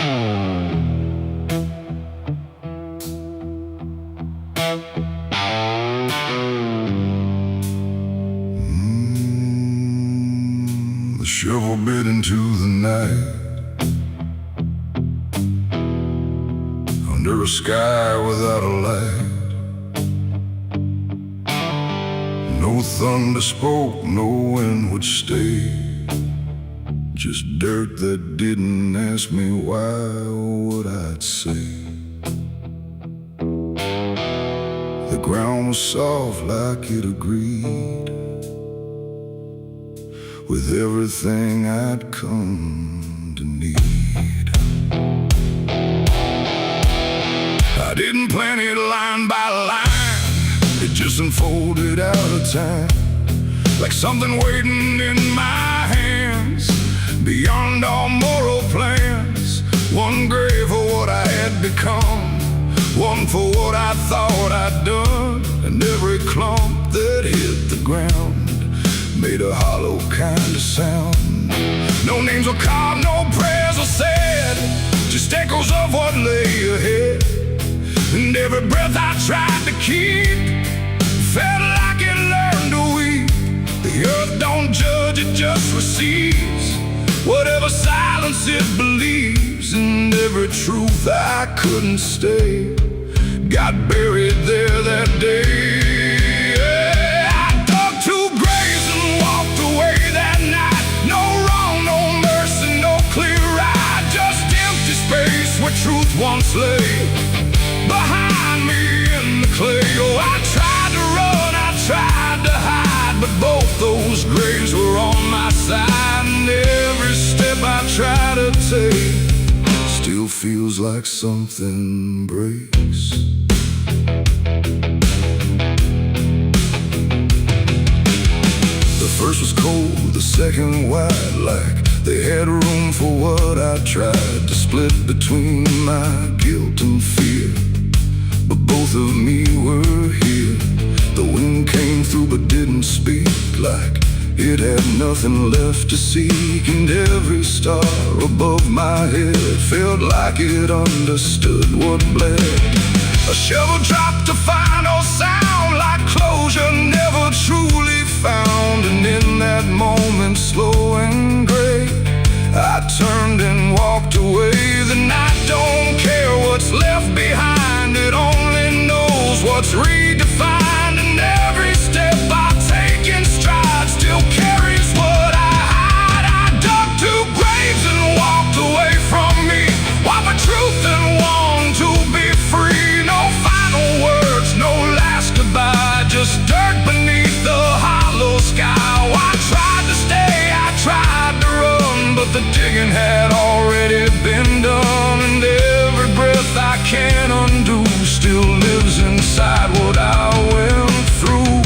The shovel bit into the night, under a sky without a light. No thunder spoke, no wind would stay, just dirt that didn't ask me why or what I'd say. The ground was soft like it agreed with everything I'd come to need. I didn't plan it line by line, it just unfolded out of time, like something waiting in my hands, beyond all moral plans. One grave for what I had become, one for what I thought I'd done, and every clump that hit the ground made a hollow kind of sound. No names were carved, no prayers were said, just echoes of what lay ahead. And every breath I tried to keep felt like it learned to weep. The earth don't judge, it just receives whatever silence it believes. And every truth I couldn't stay got buried there that day. Where truth once lay behind me in the clay. Oh, I tried to run, I tried to hide, but both those graves were on my side. And every step I try to take still feels like something breaks. The first was cold, the second wide, like they had room for what I tried to split between my guilt and fear. But both of me were here. The wind came through but didn't speak, like it had nothing left to seek. And every star above my head felt like it understood what bled. A shovel dropped to final sound, like closure never truly found. And in that moment, slow and gray, I turned and walked away. The night don't care what's left behind, it only knows what's redefined. And every step I take in stride still carries what I hide. I dug two graves and walked away from me, while my truth and longed to be free. No final words, no last goodbye, just dirt beneath the hollow sky. Oh, I tried to stay, I tried to run, but the digging had already been done. And every breath I can't undo still lives inside what I went through.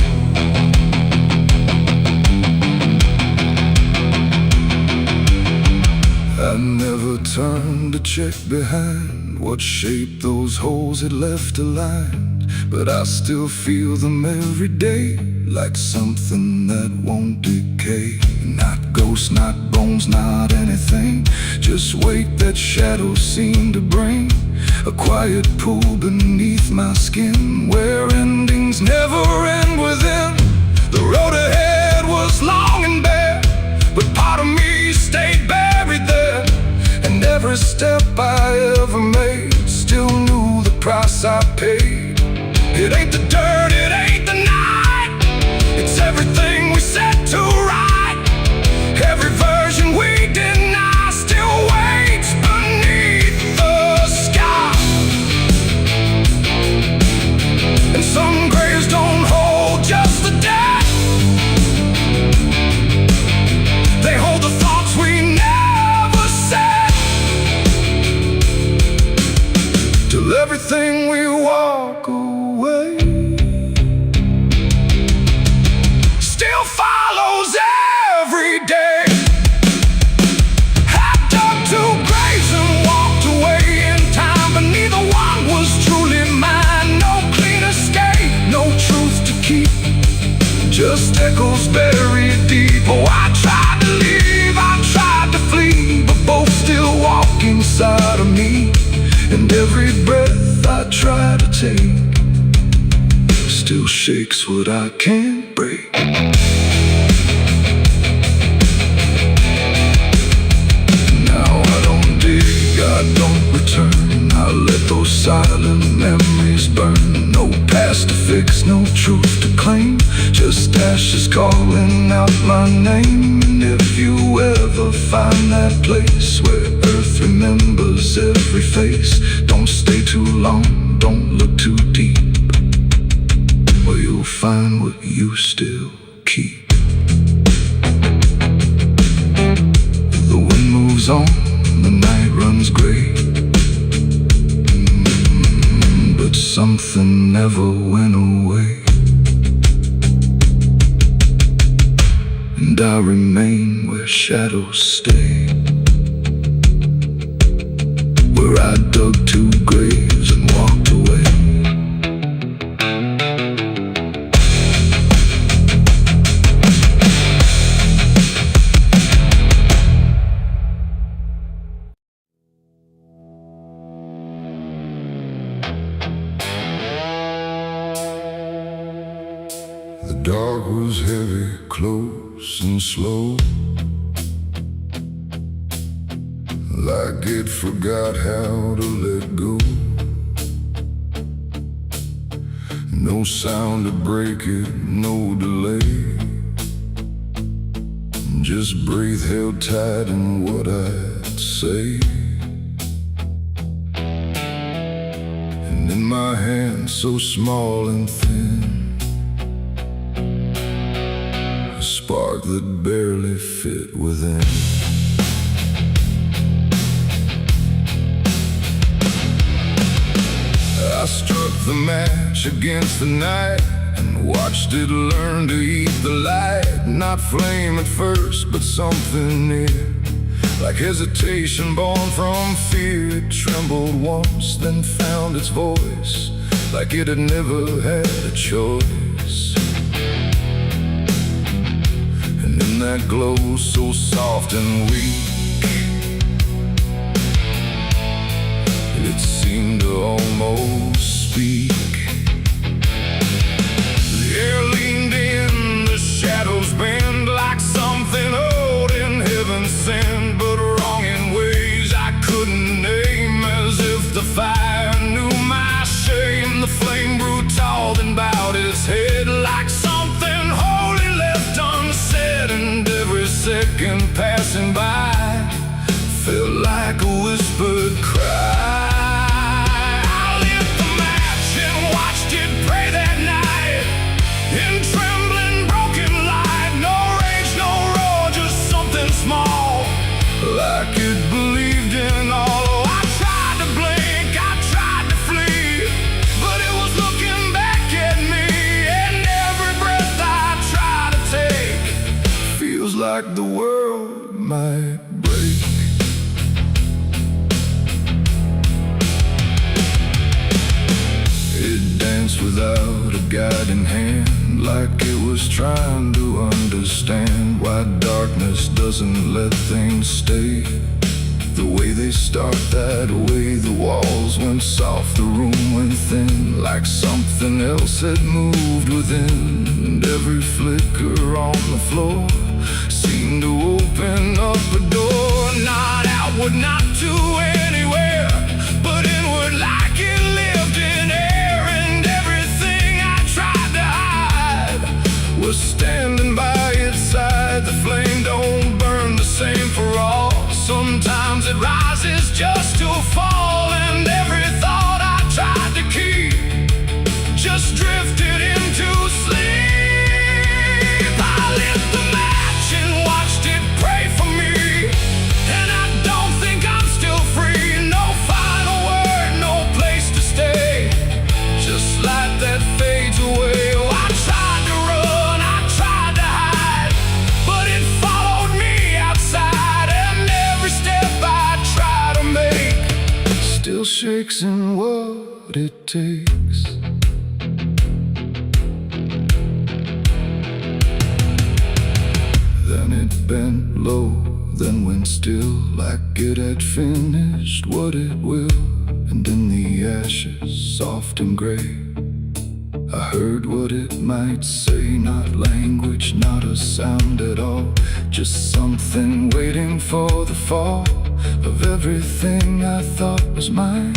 I never turned to check behind what shape those holes had left aligned, but I still feel them every day, like something that won't decay. Not ghosts, not bones, not anything, just weight that shadows seem to bring. A quiet pool beneath my skin, where endings never end within. The road ahead was long and bare, but part of me stayed buried there. And every step I ever made still knew the price I paid. It ain't the dirt, it ain't the night, it's everything we set to right. Every version we deny still waits beneath the sky. And some graves don't hold just the dead, they hold the thoughts we never said. Till everything we walk away still follows every day. I dug two graves and walked away in time, but neither one was truly mine. No clean escape, no truth to keep, just echoes buried deep. Oh, I tried to leave, I tried to flee, but both still walk inside of me. shakes what I can't break. Now I don't dig, I don't return. I let those silent memories burn. No past to fix, no truth to claim, just ashes calling out my name. And if you ever find that place where earth remembers every face, don't stay too long, don't look too deep, or you'll find what you still keep. The wind moves on, the night runs gray, but something never went away. And I remain where shadows stay, where I dug 2 graves and walked away. The dark was heavy, close and slow, like it forgot how to let go. No sound to break it, no delay, just breath held tight in what I'd say. And in my hand so small and thin, a spark that barely fit within. I struck the match against the night and watched it learn to eat the light. Not flame at first, but something near, like hesitation born from fear. It trembled once, then found its voice, like it had never had a choice. And in that glow so soft and weak, it seemed to almost speak. The air leaned in, the shadows bend, like something old in heaven sent, but wrong in ways I couldn't name. As if the fire knew my shame, the flame grew tall, then bowed its head, like something holy left unsaid. And every second passing by felt like a whispered cry. Like it believed in all. I tried to blink, I tried to flee, but it was looking back at me. And every breath I try to take feels like the world might break. It danced without a guiding hand, like it was trying to understand why darkness doesn't let things stay the way they start. That way the walls went soft, the room went thin, like something else had moved within. And every flicker on the floor seemed to open up a door, not outward, not to anywhere, but inward, like it lived in air. And everything I tried to hide was standing by its side. The flame don't burn the same for all. Sometimes it rises just to fall. And every thought I tried to keep just drifted into sleep. I lit the match and watched it pray for me, and I don't think I'm still free. No final word, no place to stay, just light that fades away. Oh, I tried to run, I tried to hide, but it followed me outside. And every step I try to make still shakes in what it takes. Then it bent low, then went still, like it had finished what it will. And in the ashes, soft and gray, I heard what it might say, not language, not a sound at all, just something waiting for the fall of everything I thought was mine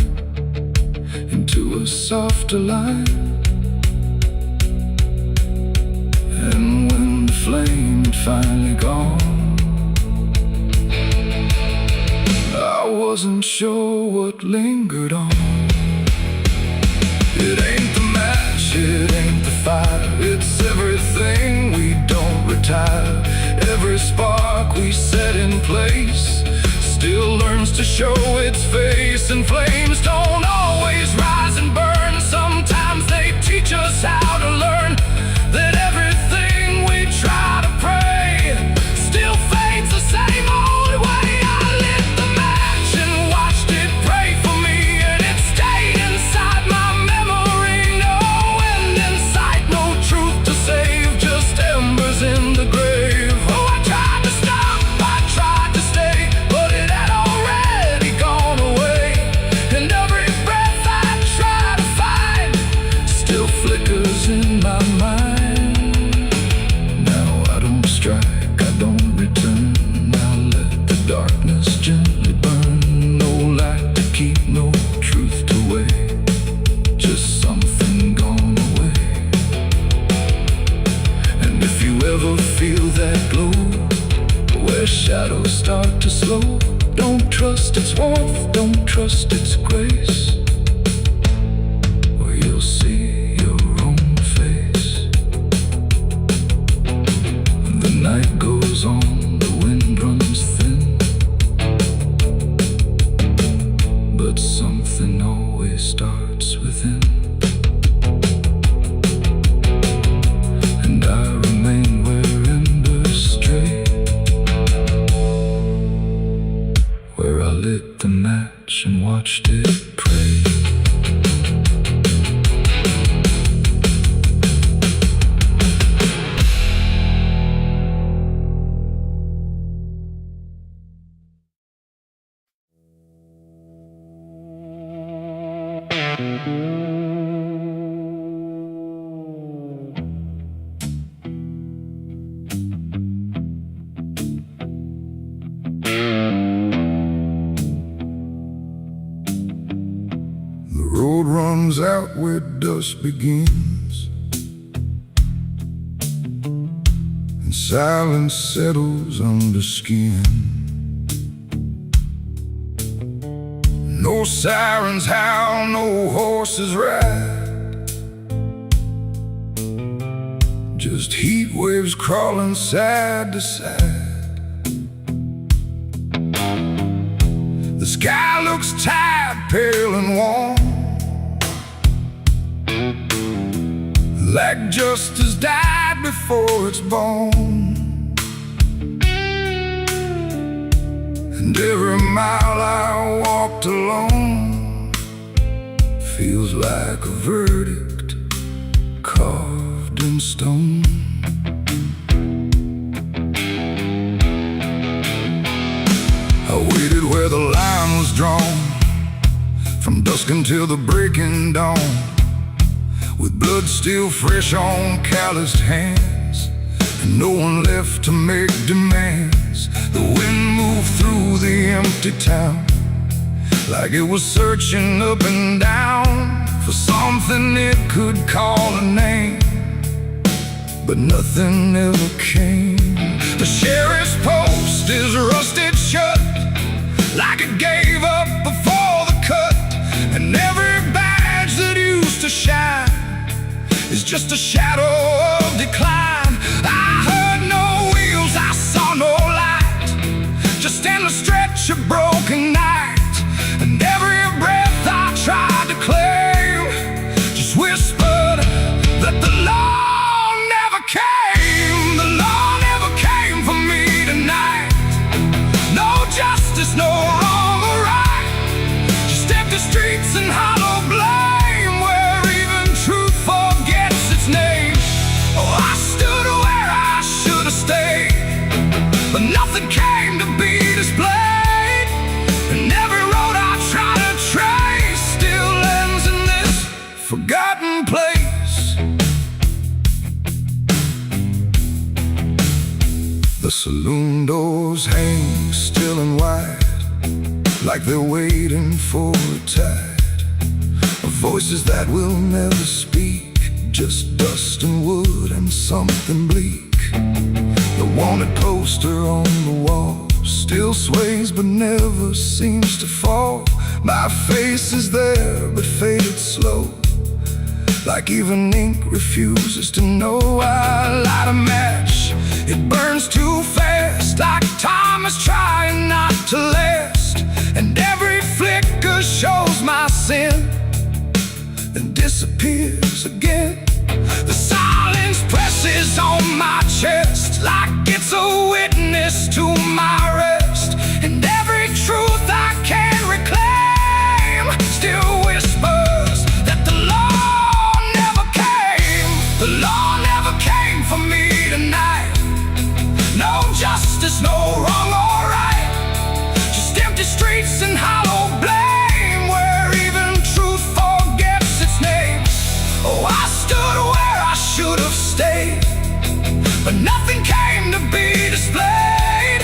into a softer line. And when the flame had finally gone, I wasn't sure what lingered on. It ain't the match, it ain't the fire, it's everything we don't retire. Every spark we set in place still learns to show its face. And flames don't always rise and burn, sometimes they teach us how to learn that everything we try to pray still fades the same old way. I lit the match and watched it pray for me, and it stayed inside my memory. No end in sight, no truth to save, just embers in the grave. Oh, I tried to stop, I tried to stay, but it had already gone away. And every breath I try to find still flickers in my mind. Now I don't strike, I don't return, I let the darkness gently burn. No light to keep, no truth to weigh, just something gone away. And if you ever feel that glow, where shadows start to slow, don't trust its warmth, don't trust its grace, or you'll see your own face. The night goes on, the wind runs thin, but something always starts within. And I remain where embers stray, where I lit the match and watched it pray. The road runs out where dusk begins, and silence settles under skin. No sirens howl, no horses ride, just heat waves crawling side to side. The sky looks tired, pale and warm, like justice died before it's born. And every mile I walked alone feels like a verdict carved in stone. I waited where the line was drawn, from dusk until the breaking dawn, with blood still fresh on calloused hands, and no one left to make demands. The wind moved through the empty town, like it was searching up and down for something it could call a name, but nothing ever came. The sheriff's post is rusted shut, like it gave up before the cut, and every badge that used to shine is just a shadow of decline. I heard no wheels, I saw no light, just endless stretch of broken night. And every breath I tried to claim just whispered that the law never came. The law never came for me tonight. No justice, no wrong or right, just empty streets and hollow blame, where even truth forgets its name. Oh, I stood where I should have stayed, but nothing came to be displayed. And every road I try to trace still ends in this forgotten place. Saloon doors hang still and wide, like they're waiting for a tide of voices that will never speak, just dust and wood and something bleak. The wanted poster on the wall still sways but never seems to fall. My face is there but faded slow, like even ink refuses to know. I light a match, it burns too fast, like time is trying not to last. And every flicker shows my sin, then disappears again. The silence presses on my chest, like it's a witness to my rest. And every truth I can't reclaim still whispers that the law never came. The law never came for me tonight. No justice, no wrong or right, just empty streets and hollow blame, where even truth forgets its name. Oh, I stood where I should have stayed, but nothing came to be displayed.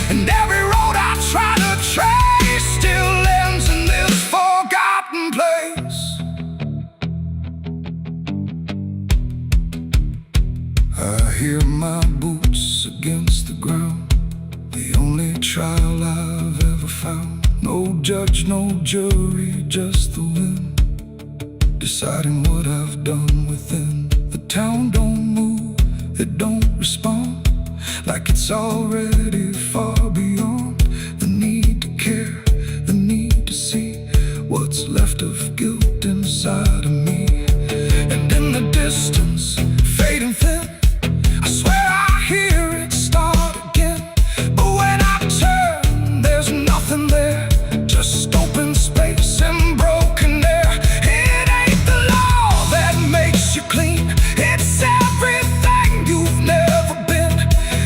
And every road I try to trace still ends in this forgotten place. I hear my boots against the ground, the only trial I've ever found. No judge, no jury, just the wind deciding what I've done within. The town don't move, it don't respond, like it's already far beyond the need to care, the need to see what's left of guilt inside of me. And in the distance, fading thin, I swear I hear it start again. But when I turn, there's nothing there, just open space and broken air. It ain't the law that makes you clean, it's everything you've never been.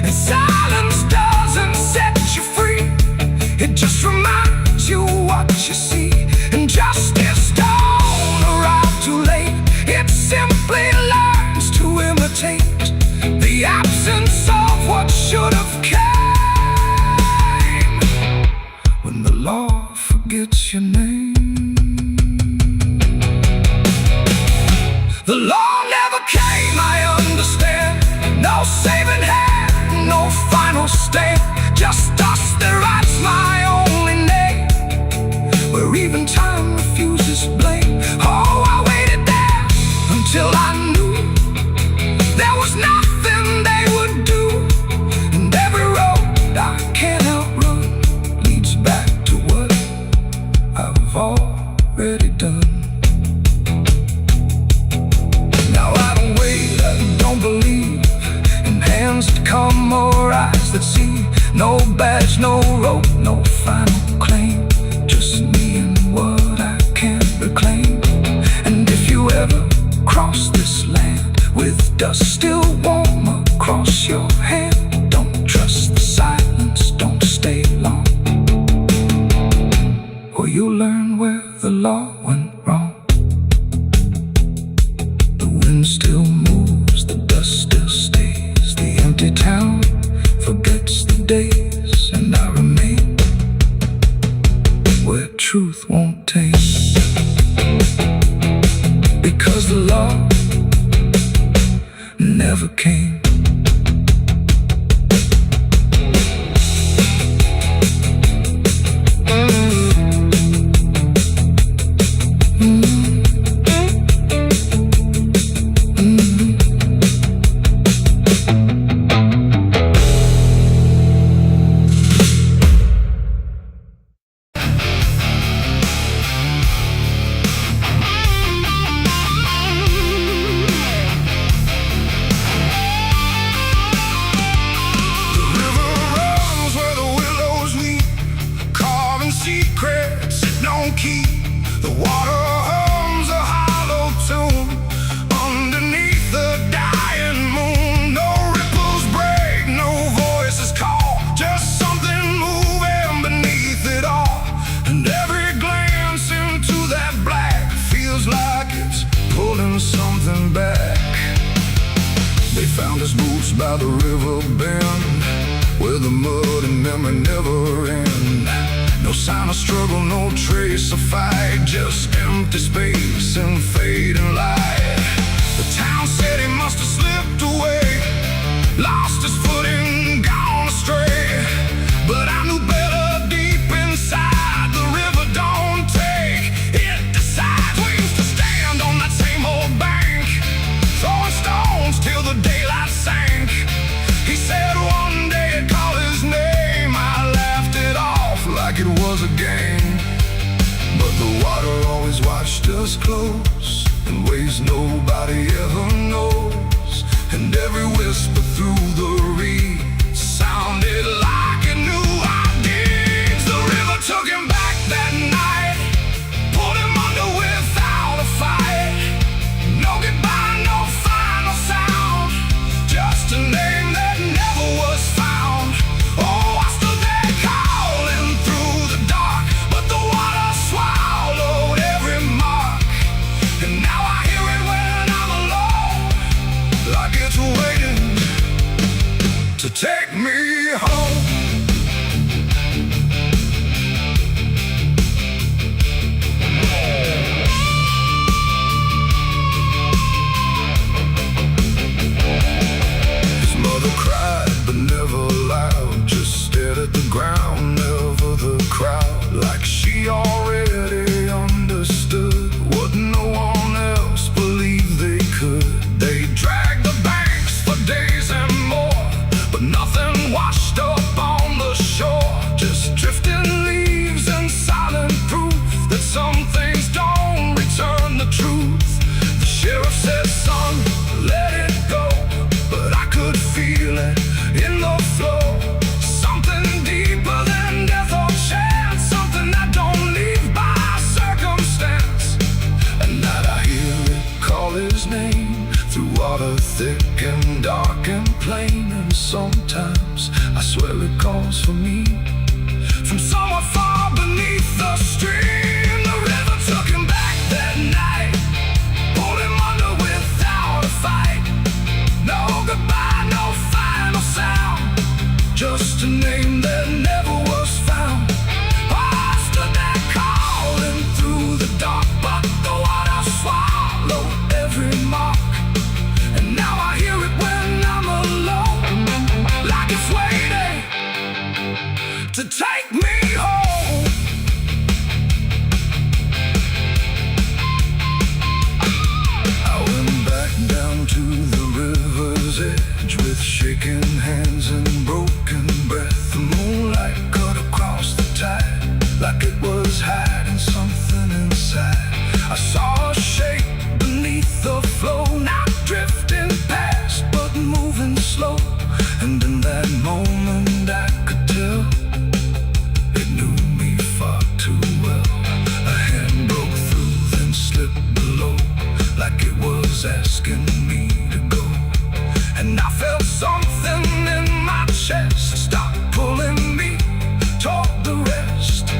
And silence doesn't set you free, it just reminds you what you see. And justice don't arrive too late, it simply learns to imitate the absence of what should have came. When the law forgets your name. The law never came, I understand. No saving hand, no final stand, just dust that writes my only name, where even time refuses blame. Oh, I waited there until I knew there was nothing they would do. And every road I can't outrun leads back to what I've already done. Now I don't wait, I don't believe in hands that come or eyes that see. No badge, no rope, no final claim, just me and what I can't reclaim. And if you ever cross this land with dust still warm across your hand, don't trust the silence, don't stay long, or you'll learn where the law went wrong. The wind still moves, the dust still stays, the empty town forgets the days, and I remain where truth won't taste, because the law never came. Found his boots by the river bend, may never end. No sign of struggle, no trace of fight, just empty space and fading light. The town said he must have slipped away, lost his footing, gone astray. But I knew better deep inside, the river don't take, it decides. We used to stand on that same old bank, throwing stones till the daylight sank. He said one day I'd call his name. I laughed it off like it was a game. But the water always watched us close, in ways nobody ever knows. And every whisper through the reeds sounded like it knew our deeds. The river took him back that night, pulled him under without a fight. No goodbye, no final sound, just a name that never was found. Oh, I stood there calling through the dark, but the water swallowed every mark. And now I hear it when I'm alone, like it's waiting to take me home. His mother cried, but never loud, just stared at the ground, never the crowd. Like she already understood what no one else believed they could. They dragged the banks for days and more, but nothing washed up on the shore. Just drifting leaves and silent proof that some things don't return the truth. The sheriff said, son, let it go, but I could feel it in the flow. Something deeper than death or chance, something that don't leave by circumstance. And that I hear it call his name through water thick and dark and plain. And sometimes I swear it calls for me from somewhere far beneath the stream. The river took him back that night, pulled him under without a fight. No goodbye, no final sound, just a name that never was found. I stood there calling through the dark, but the water swallowed every mark. And now I hear it when I'm alone, like it's waiting to take me home. I went back down to the river's edge with shaking hands and broken breath. The moonlight cut across the tide like it was hiding something inside. I saw a shape beneath the flow, not drifting past but moving slow. And in that moment I could tell it knew me far too well. A hand broke through, then slipped below, like it was asking me to go. And I felt something in my chest stop pulling me toward the rest.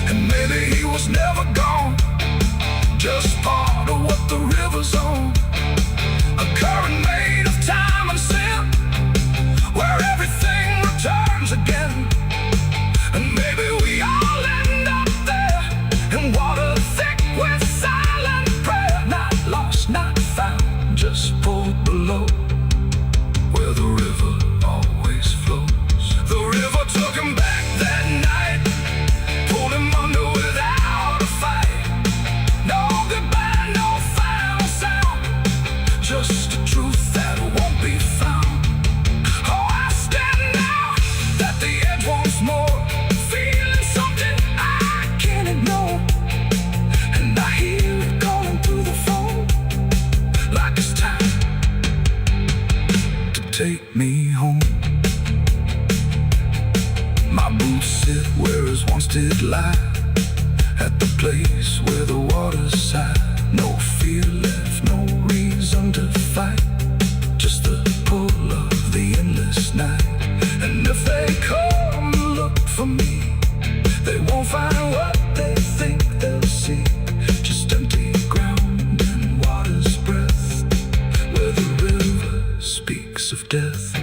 And maybe he was never gone, just part of what the river's on. A current made of time and sin, where everything returns again. And maybe we all end up there, in water thick with silent prayer. Not lost, not found, just pulled below, where the river always flows. The river took him back that night, pulled him under without a fight. No goodbye, no final sound, just a truth that won't be found. Oh, I stand now at the edge once more, feeling something I can't ignore. And I hear it calling through the phone, like it's time to take me home. My boots sit where his once did lie, at the place where the water sighed. No fear left, no reason to fight, just the pull of the endless night. And if they come look for me, they won't find what they think they'll see, just empty ground and water's breath, where the river speaks of death.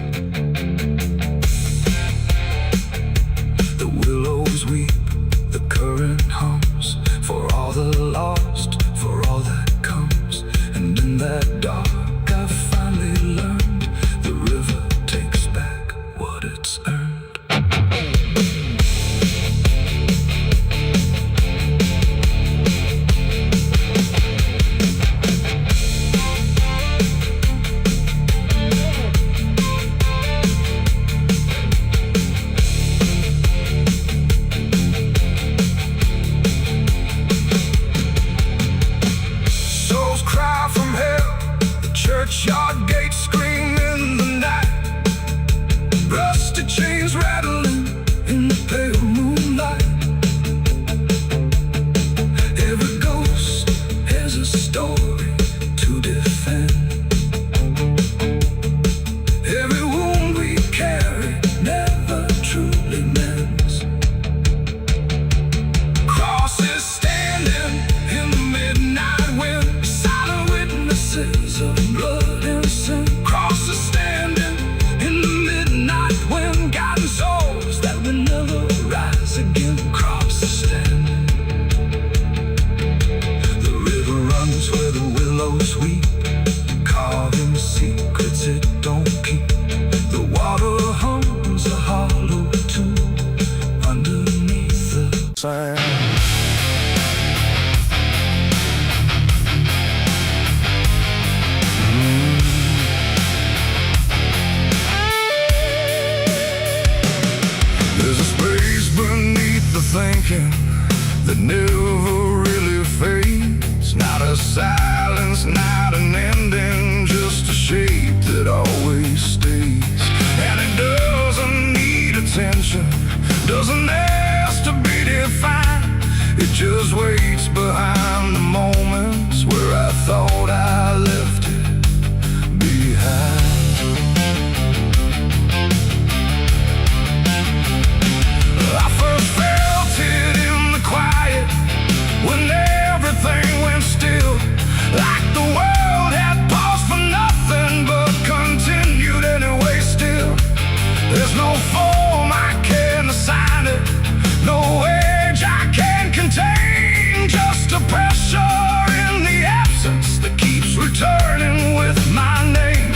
sand. There's a space beneath the thinking that never really fades. Not a silence, not an ending, just a shape that always stays. And it doesn't need attention, doesn't ask to be defined. It just waits behind the moments where I thought I left it behind. I first felt it in the quiet, when everything went still, like the world had paused for nothing but continued anyway still. There's no form I can assign it, no age I can contain, just a pressure in the absence that keeps returning with my name.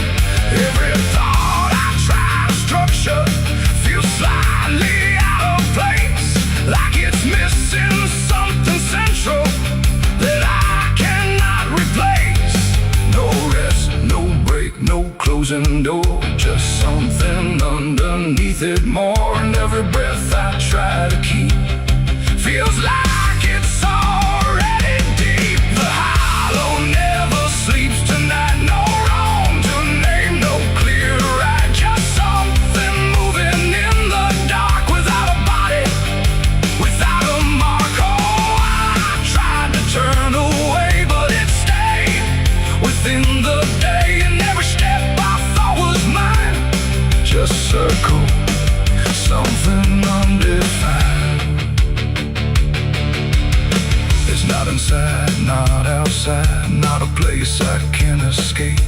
Every thought I try to structure feels slightly out of place, like it's missing something central that I cannot replace. No rest, no break, no closing door, just something underneath it more. And every breath I try to keep feels like it's already deep. The hollow never sleeps tonight, no wrong to name, no clear right, just something moving in the dark without a body, without a mark. Oh, I tried to turn away, but it stayed within the day, and every step I thought was mine just circle something undefined. It's not inside, not outside, not a place I can escape,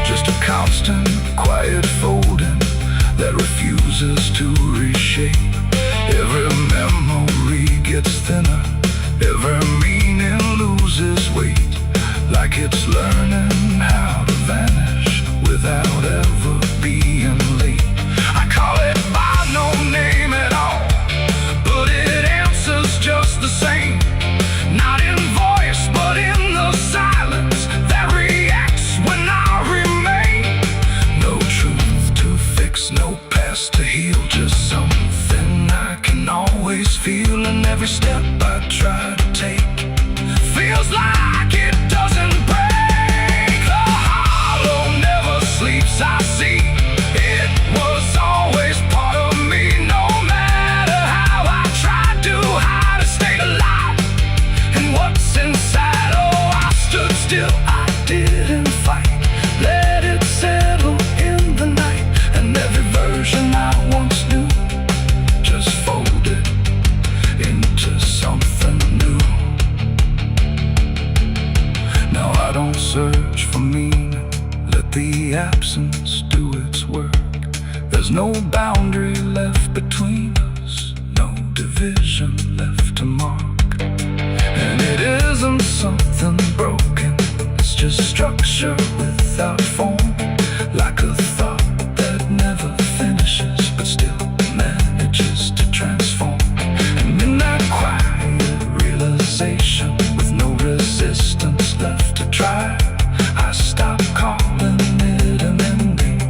just a constant, quiet folding that refuses to reshape. Every memory gets thinner, every meaning loses weight, like it's learning how to vanish without ever being late. I call it by no name at all, but it answers just the same. Not in voice, but in the silence that reacts when I remain. No truth to fix, no past to heal, just something I can always feel. And every step I try to take feels like it doesn't break. The hollow never sleeps, I see. It was always part of me, no matter how I tried to hide a state alive. And what's inside, oh, I stood still, I didn't fight, let it settle in the night. And every version I once knew just folded into something new. Now I don't search for meaning, let the absence do its work. There's no boundary left between us, no division left to mark. And it isn't something broken, it's just structure without form, like a thought that never finishes but still manages to transform. And in that quiet realization, with no resistance left to try, I stop calling it an ending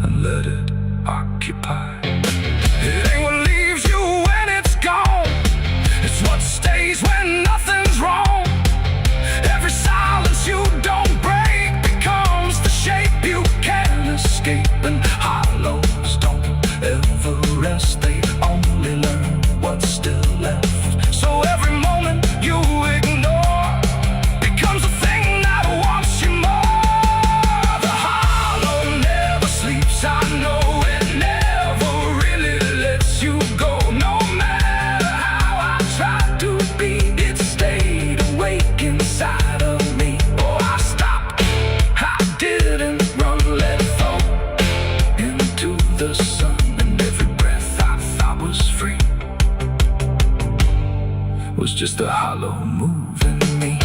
and let it occupy. It ain't what leaves you when it's gone, it's what stays when nothing's wrong. Every silence you don't break becomes the shape you can't escape. And hollows don't ever rest, they only learn what's still left. So every moment you ignore becomes a thing that wants you more. The hollow never sleeps, I know it never really lets you go. No matter how I tried to be, it stayed awake inside of me. Oh, I stopped, I didn't run, let it fall into the sun. And every breath I thought was free was just a hollow move in me.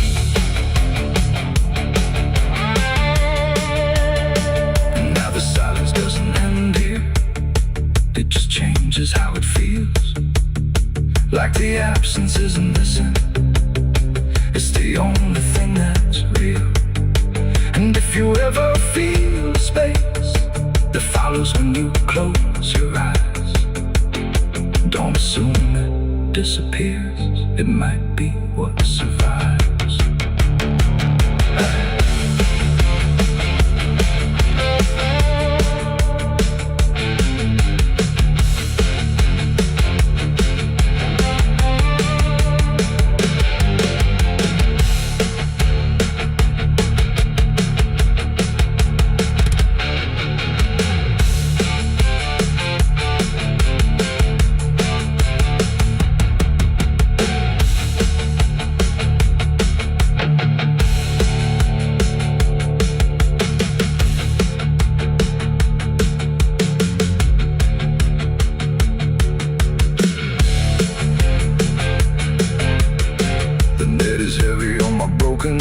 And now the silence doesn't end here, it just changes how it feels. like the absence isn't missing. It's the only thing that's real. And if you ever feel a space that follows when you close your eyes, don't assume it disappears. It might be what survives.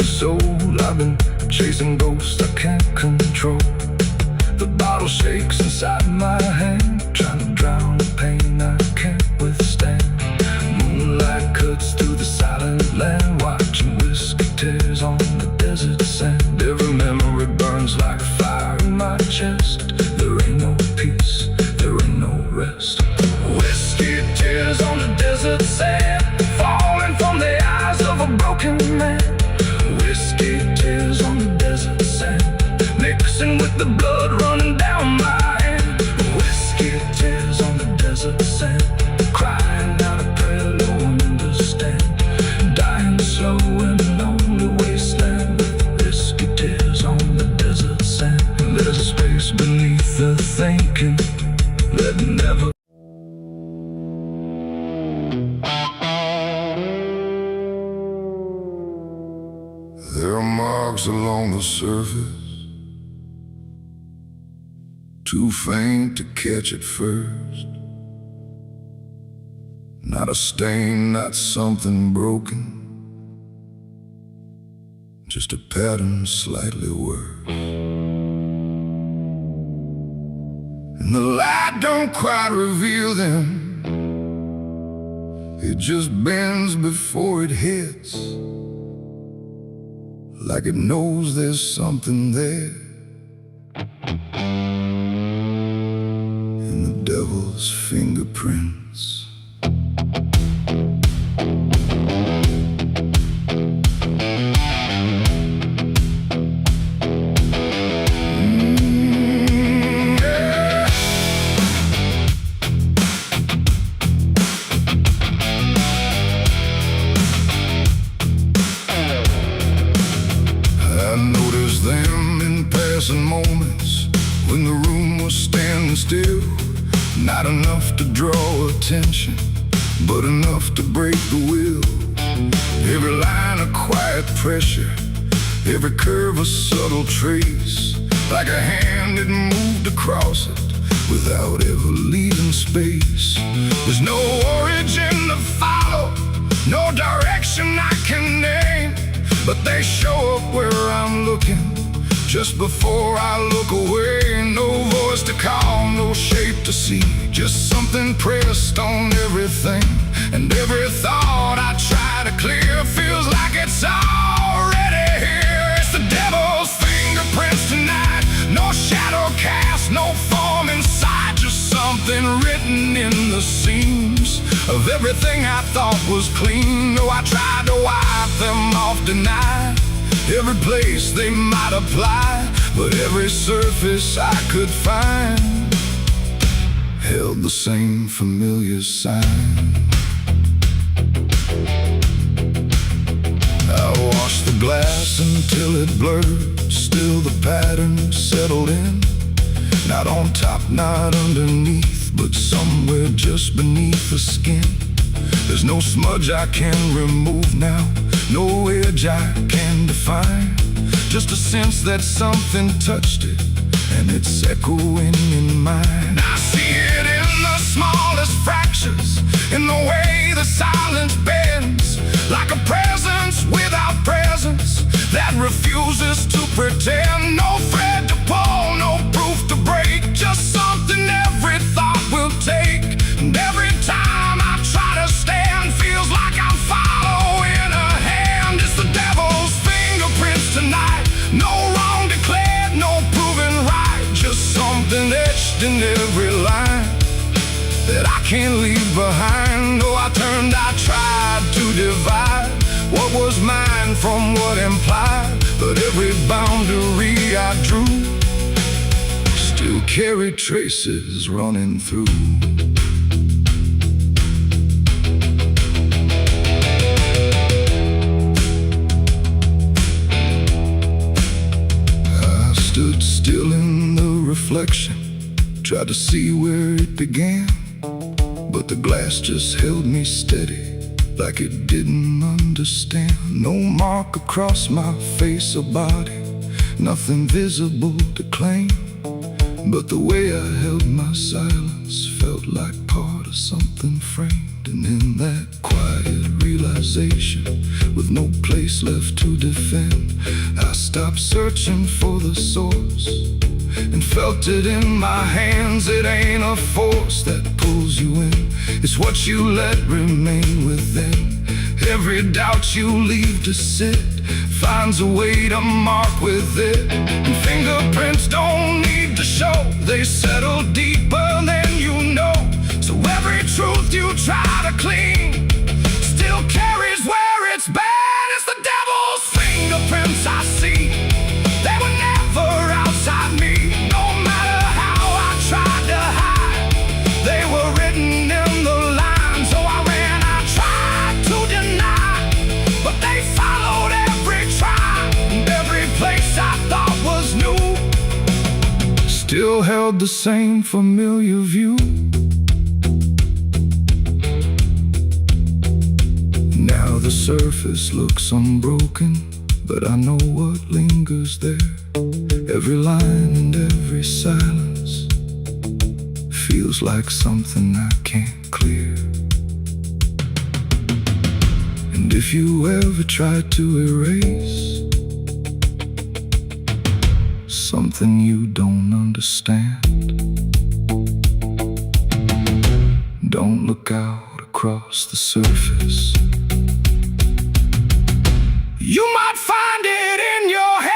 Soul, I've been chasing ghosts I can't control. The bottle shakes inside my hand, trying to drown the pain I can't withstand. Moonlight cuts through the silent land, watching whiskey tears on the desert sand. Every memory burns like fire in my chest. There ain't no peace, there ain't no rest. Whiskey tears on the desert sand, falling from the eyes of a broken man. Whiskey tears on the desert sand, mixing with the blood running down my hand. Whiskey tears on the desert sand, crying out a prayer no one understands. Dying slow in a lonely wasteland, whiskey tears on the desert sand. There's a space beneath the thinking that never. There are marks along the surface, too faint to catch at first. Not a stain, not something broken, just a pattern slightly worse. And the light don't quite reveal them, it just bends before it hits, like it knows there's something there in the devil's fingerprints. Them in passing moments when the room was standing still. Not enough to draw attention, but enough to break the will. Every line a quiet pressure, every curve a subtle trace, like a hand that moved across it without ever leaving space. There's no origin to follow, no direction I can name, but they show up where I'm looking, just before I look away. No voice to call, no shape to see, just something pressed on everything. And every thought I try to clear feels like it's already here. It's the devil's fingerprints tonight, no shadow cast, no form inside, just something written in the seams of everything I thought was clean. No, I tried to wipe them off, deny every place they might apply, but every surface I could find held the same familiar sign. I washed the glass until it blurred, still the pattern settled in. Not on top, not underneath, but somewhere just beneath the skin. There's no smudge I can remove now, no edge I can define, just a sense that something touched it, and it's echoing in mine. I see it in the smallest fractures, in the way the silence bends, like a presence without presence that refuses to pretend. No thread to pull, no proof to break, just something every thought will take. And every time I try to stand, can't leave behind. Oh, I tried to divide what was mine from what implied, but every boundary I drew still carried traces running through. I stood still in the reflection, tried to see where it began, but the glass just held me steady, like it didn't understand. No mark across my face or body, nothing visible to claim, but the way I held my silence felt like part of something framed. And in that quiet realization, with no place left to defend, I stopped searching for the source and felt it in my hands. It ain't a force that pulls you in, it's what you let remain within. Every doubt you leave to sit finds a way to mark with it. And fingerprints don't need to show, they settle deeper than you know. So every truth you try to clean still carries where it's been. It's the devil's fingerprints I see, they were never outside me. No matter how I tried to hide, they were written in the lines. So I ran, I tried to deny, but they followed every try. And every place I thought was new still held the same familiar view. Now the surface looks unbroken, but I know what lingers there. Every line and every silence feels like something I can't clear. And if you ever try to erase something you don't understand, don't look out across the surface. You might find it in your hands.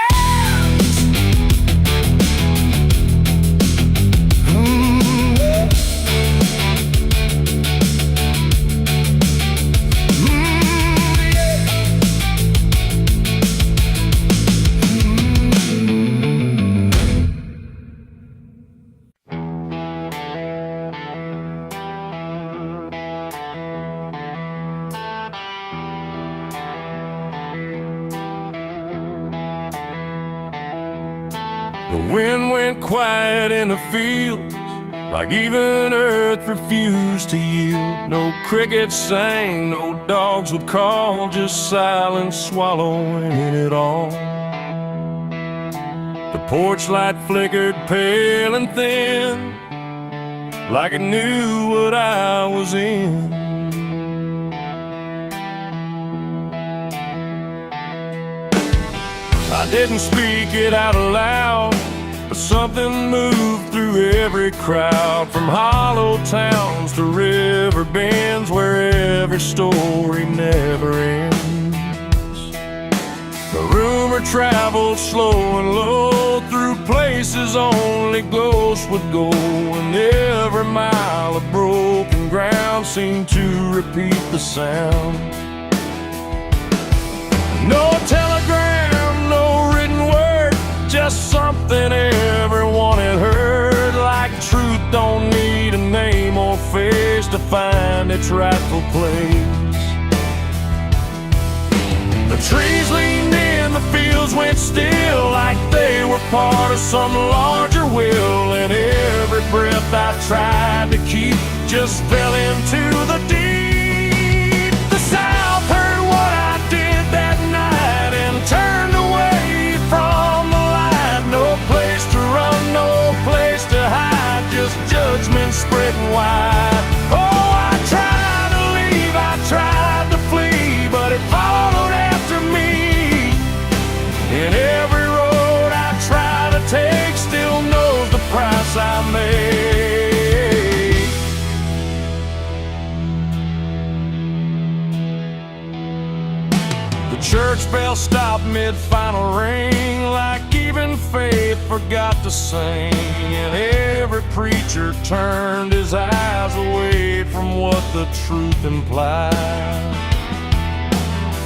The wind went quiet in the fields, like even earth refused to yield. No crickets sang, no dogs would call, just silence swallowing it all. The porch light flickered pale and thin, like it knew what I was in. I didn't speak it out loud, but something moved through every crowd. From hollow towns to river bends, where every story never ends. The rumor traveled slow and low through places only ghosts would go, and every mile of broken ground seemed to repeat the sound. No telegram, no written word, just something everyone had heard. Like truth don't need a name or face to find its rightful place. The trees leaned in, the fields went still, like they were part of some larger will. And every breath I tried to keep just fell into the deep. The South heard what I did that night and turned away from the light. No place to run, no place to hide, just judgment spreading wide. Oh, I tried to leave, I tried to flee, but it followed after me. And every road I try to take still knows the price I made. The church bell stopped mid-final ring, like like even faith forgot to sing, and every preacher turned his eyes away from what the truth implied.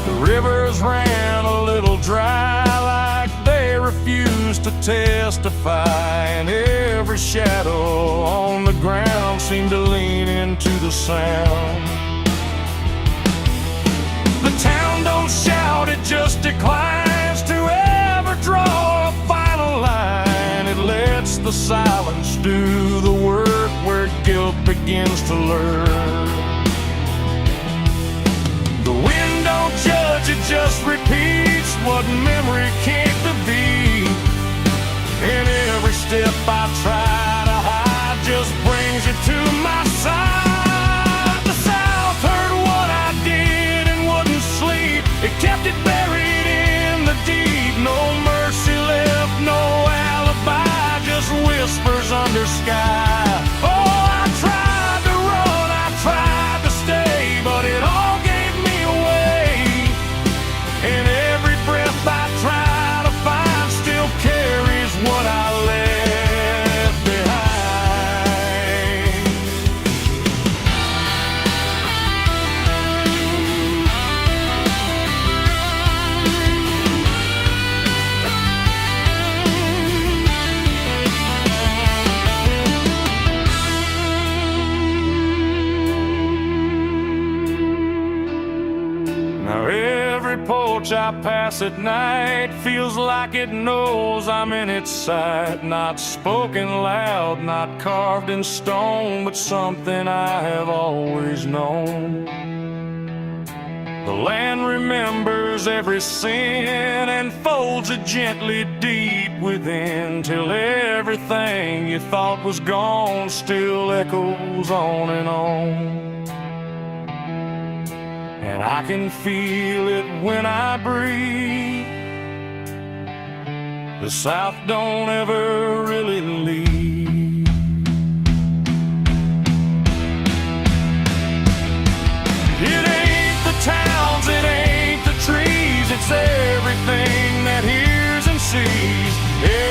The rivers ran a little dry, like they refused to testify, and every shadow on the ground seemed to lean into the sound. The town don't shout, it just declines to ever draw a final line. It lets the silence do the work where guilt begins to learn. The wind don't judge, it just repeats what memory can't defeat. And every step I try to hide just brings you to my side. The South heard what I did and wouldn't sleep. It kept it buried in the deep. No mercy left, no alibi, just whispers under sky. Oh, I tried to run, I tried to stay, but it all gave me away. And every breath I try to find still carries what I left behind. Now every porch I pass at night feels like it knows I'm in its sight. Not spoken loud, not carved in stone, but something I have always known. The land remembers every sin and folds it gently deep within, till everything you thought was gone still echoes on and on. And I can feel it when I breathe. The South don't ever really leave. It ain't the towns, it ain't the trees, it's everything that hears and sees.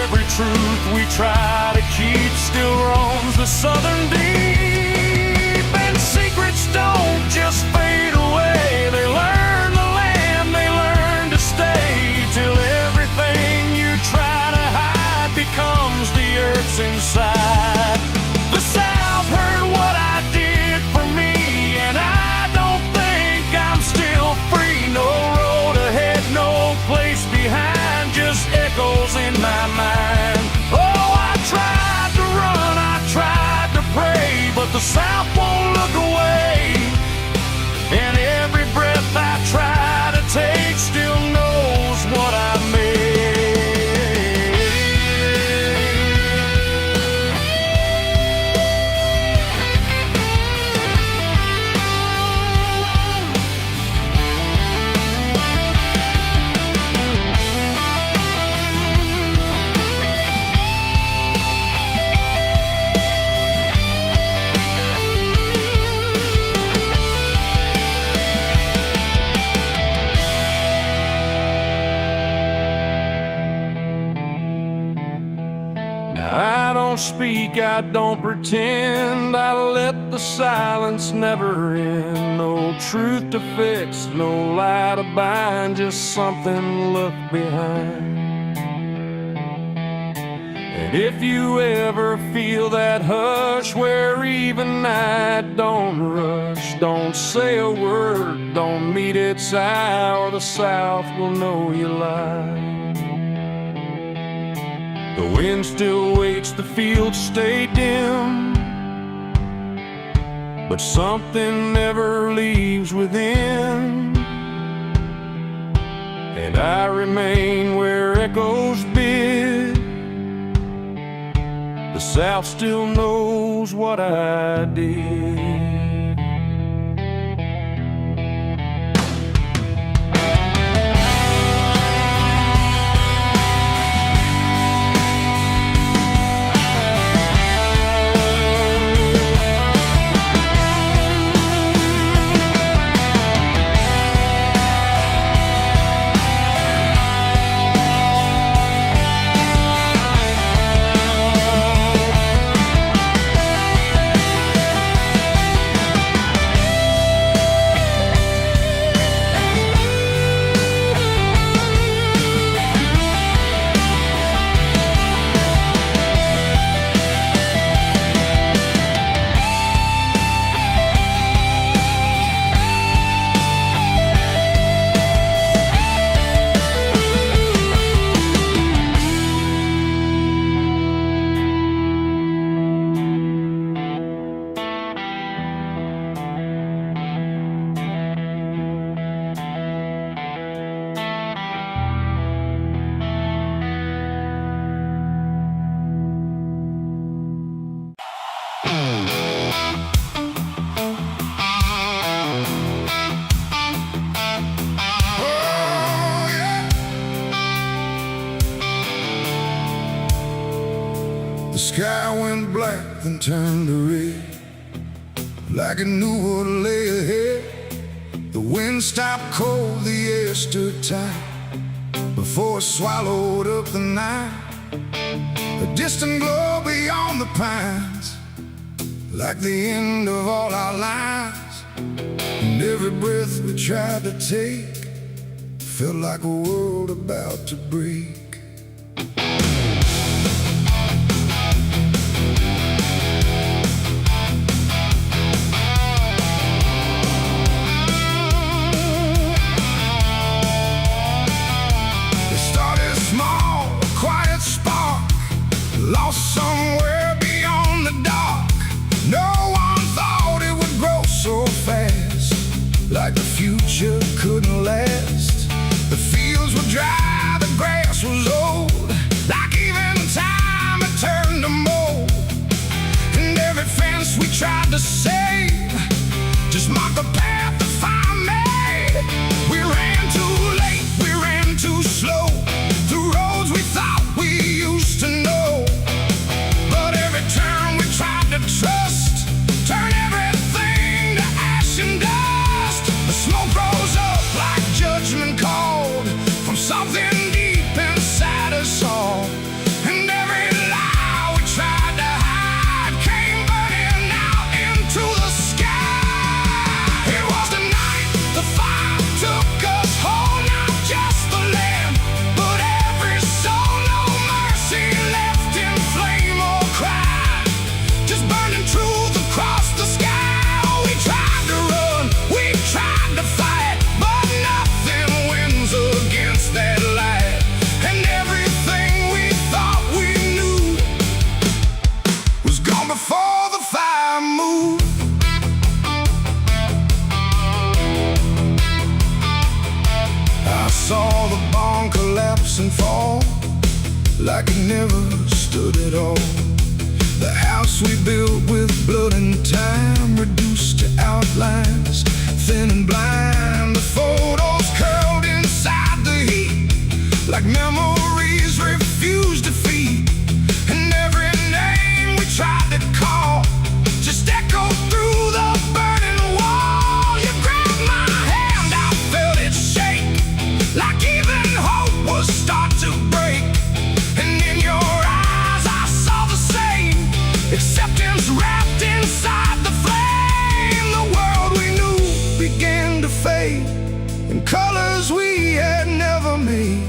Every truth we try to keep still roams the southern deep. And secrets don't just fade away, they learn the land, they learn to stay, till everything you try to hide becomes the earth's inside. The South heard what I did for me, and I don't think I'm still free. No road ahead, no place behind, just echoes in my mind. Oh, I tried to run, I tried to pray, but the South won't look away. And every breath I try to take still knows what I made. I don't speak, I don't pretend, I let the silence never end. No truth to fix, no lie to bind, just something left behind. And if you ever feel that hush where even night don't rush, don't say a word, don't meet its eye, or the South will know you lie. The wind still waits, the fields stay dim, but something never leaves within. And I remain where echoes bid. The South still knows what I did. sky went black, then turned to red, like it knew what lay ahead. The wind stopped cold, the air stood tight, before it swallowed up the night. A distant glow beyond the pines, like the end of all our lives. And every breath we tried to take felt like a world about to break. Lost somewhere beyond the dark. No one thought it would grow so fast, like the future couldn't last. The fields were dry, the grass was old, like even time had turned to mold. And every fence we tried to save just marked the path the fire made. We ran too late, we ran too slow, through roads we thought we used to know. To trust, turn everything to ash and dust. The smoke rose up like judgment called from something deep inside us all. And every lie we tried to hide came burning out into the sky. It was the night the fire took us whole, not just the land, but every soul. No mercy left in flame or cry, just burning truth across the sky. We tried to run, we tried to fight, but nothing wins against that light. And everything we thought we knew was gone before the fire moved. I saw the barn collapse and fall, like it never stood at all. The house we built with blood and time, reduced to outlines, thin and blind. The photos curled inside the heat, like memories refused defeat. And every name we tried to call just echoed through the burning wall. You grabbed my hand, I felt it shake, like even hope was start to break. And in your eyes I saw the same, acceptance wrapped inside the flame. The world we knew began to fade in colors we had never made.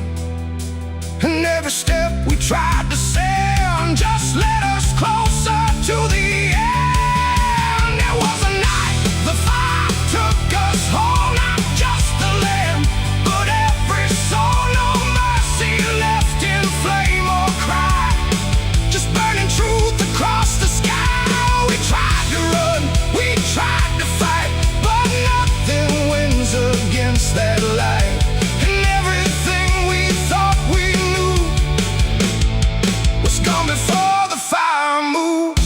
And every step we tried to send just led us closer to the end. It was a night the fire took us whole, not just the land, but every soul. No mercy left in flame or cry, just burning truth across the sky. We tried to run, we tried to fight, but nothing wins against that light. And everything we thought we knew was gone before the fire moved.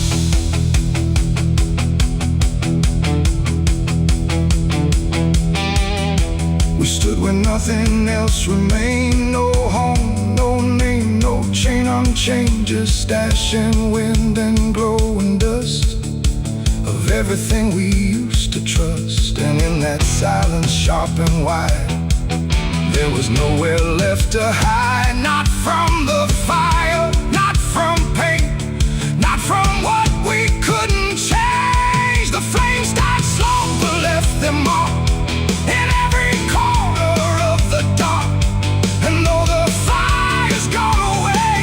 We stood where nothing else remained. No home, no name, no chain unchained, just ash and wind and glowing dust of everything we used to trust. And in that silence, sharp and wide, there was nowhere left to hide. Not from the fire, not from pain, not from what we couldn't change. The flames died slow but left them all in every corner of the dark. And though the fire's gone away,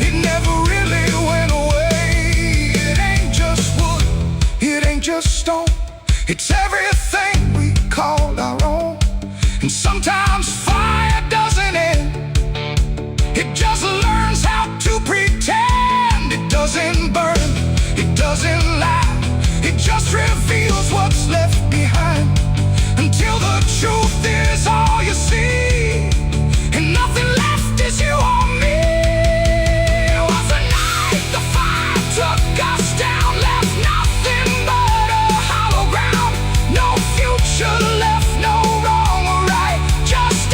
it never really went away. It ain't just wood, it ain't just stone, it's everything we called our own. And sometimes fire doesn't end, it just learns how to pretend. It doesn't burn, it doesn't lie, it just reveals what's left behind, until the truth is all you see, and nothing left is you or me. It was the night the fire took us down, left nothing but a hollow ground. No future left, no wrong or right, just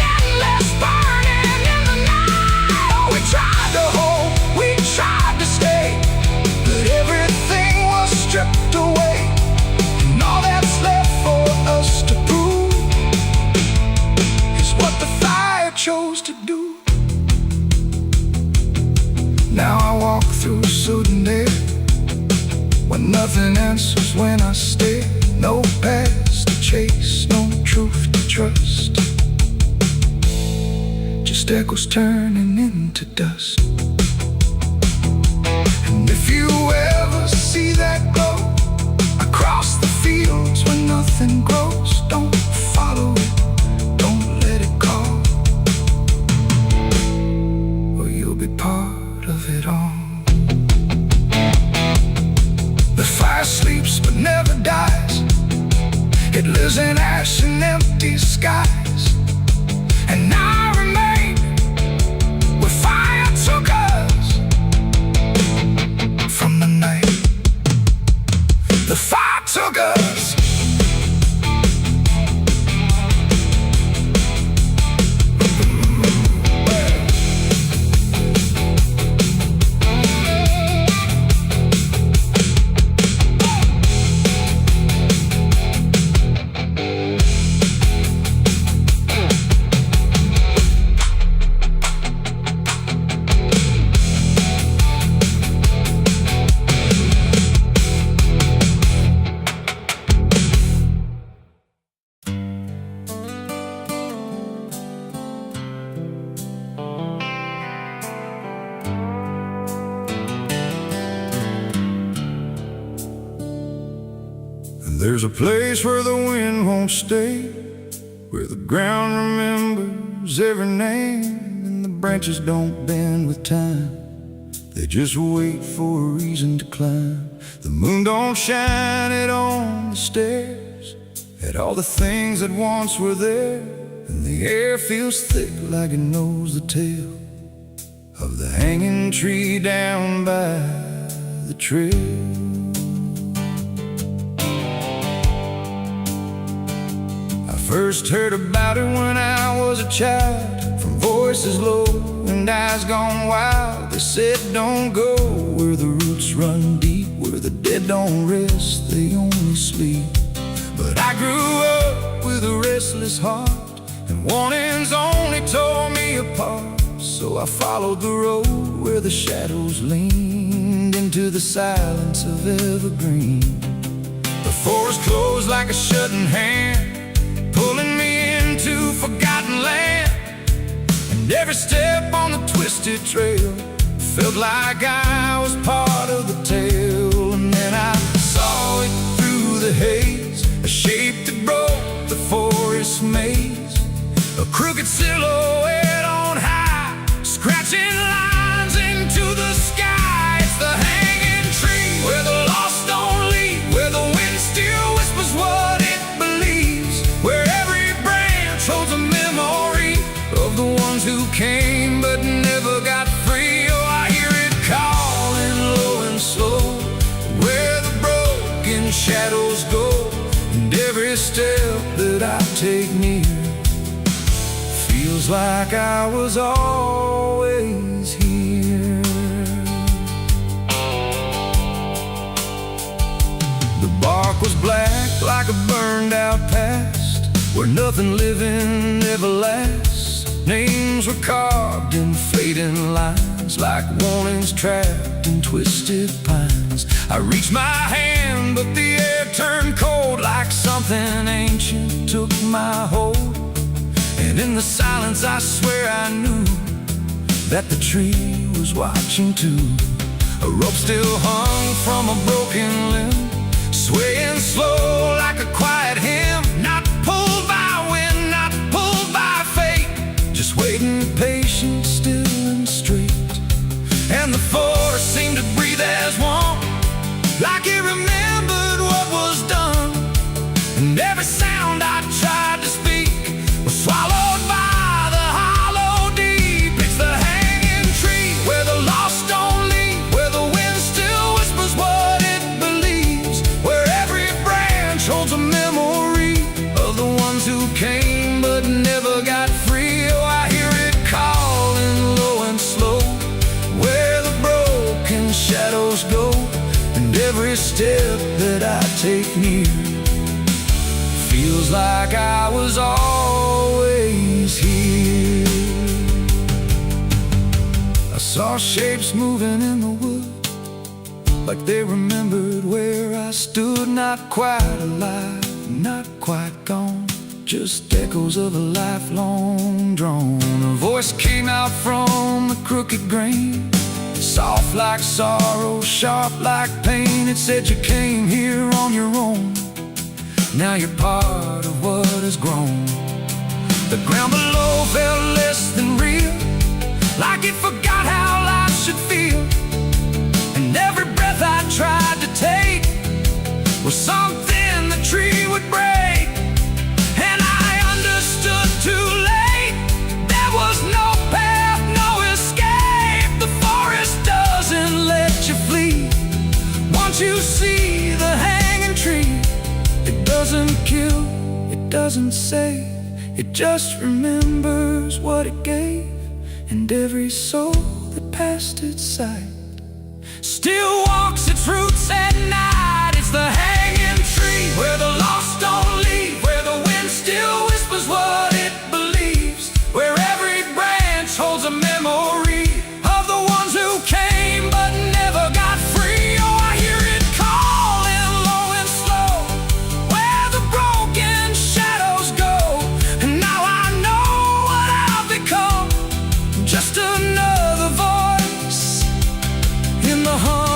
souvenir. When nothing answers when I stare, no past to chase, no truth to trust, just echoes turning into dust. And if you ever see that glow across the fields where nothing grows, don't follow it, don't let it call, or you'll be part of it all. The fire sleeps but never dies. It lives in ash and empty skies. And I remain where fire took us from the night. The fire took us. There's a place where the wind won't stay, where the ground remembers every name, and the branches don't bend with time. They just wait for a reason to climb. The moon don't shine it on the stairs at all the things that once were there, and the air feels thick like it knows the tale of the hanging tree down by the trail. First heard about it when I was a child, from voices low and eyes gone wild. They said don't go where the roots run deep, where the dead don't rest, they only sleep. But I grew up with a restless heart, and warnings only tore me apart. So I followed the road where the shadows leaned into the silence of evergreen. The forest closed like a shutting hand, pulling me into forgotten land. And every step on the twisted trail felt like I was part of the tale. And then I saw it through the haze, a shape that broke the forest maze, a crooked silhouette on high, scratching lines into the sky. It's the hanging tree where the lost don't leave, where the wind still whispers what it believes, where every branch holds a memory of the ones who came but never got free. Oh, I hear it calling low and slow, where the broken shadows go, and every step that I take near feels like I was always here. The bark was black like a burned out past, where nothing living ever lasts. Names were carved in fading lines, like warnings trapped in twisted pines. I reached my hand, but the air turned cold, like something ancient took my hold. And in the silence I swear I knew that the tree was watching too. A rope still hung from a broken limb, swaying slow like a quiet hymn, not pulled by wind, not pulled by fate, just waiting patient, still and straight. And the forest seemed to breathe as one, like it remembered what was done. And every sound I tried to speak was swallowed by the hollow deep. It's the hanging tree where the lost don't leave, where the wind still whispers what it believes, where every branch holds a memory of the ones who came but never got free. Oh, I hear it calling low and slow, where the broken shadows go, and every step that I take near feels like I was always here. I saw shapes moving in the wood, like they remembered where I stood, not quite alive, not quite gone, just echoes of a lifelong drone. A voice came out from the crooked grain, soft like sorrow, sharp like pain. It said you came here on your own, now you're part of what has grown. The ground below felt less than real, like it forgot how life should feel. And every breath I tried to take was something the tree would break. And I understood too late, there was no path, no escape. The forest doesn't let you flee. Once you see the hanging tree, it doesn't kill, it doesn't save, it just remembers what it gave. And every soul that passed its sight still walks its roots at night. It's the hanging tree, where the lost don't leave, where the wind still whispers what it believes, where every branch holds a memory of the ones who came but never got free. Oh, I hear it calling low and slow, where the broken shadows go. And now I know what I've become, just another voice in the hum.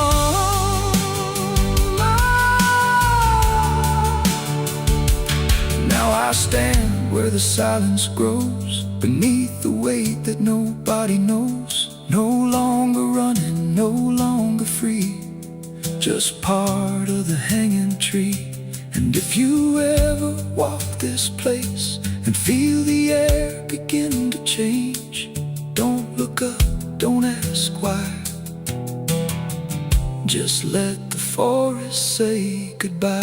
Now I stand where the silence grows, beneath the weight that nobody knows. No longer running, no longer free, just part of the hanging tree. And if you ever walk this place and feel the air begin to change, don't look up, don't ask why, just let the forest say goodbye.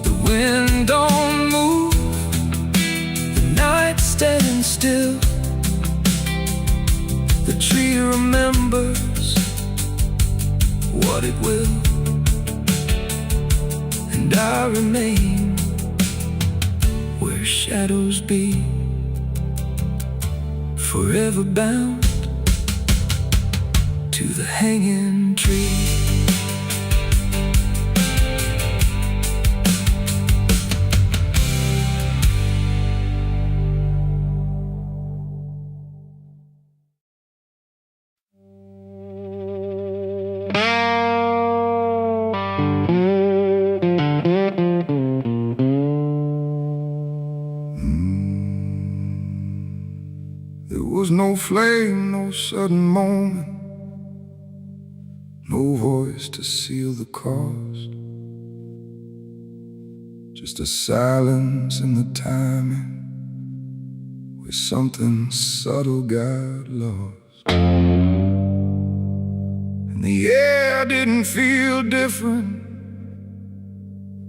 The wind don't move, the night stands still, the tree remembers what it will, and I remain where shadows be, forever bound to the hanging tree. There was no flame, no sudden moment, no voice to seal the cost, just a silence in the timing where something subtle got lost. And the air didn't feel different,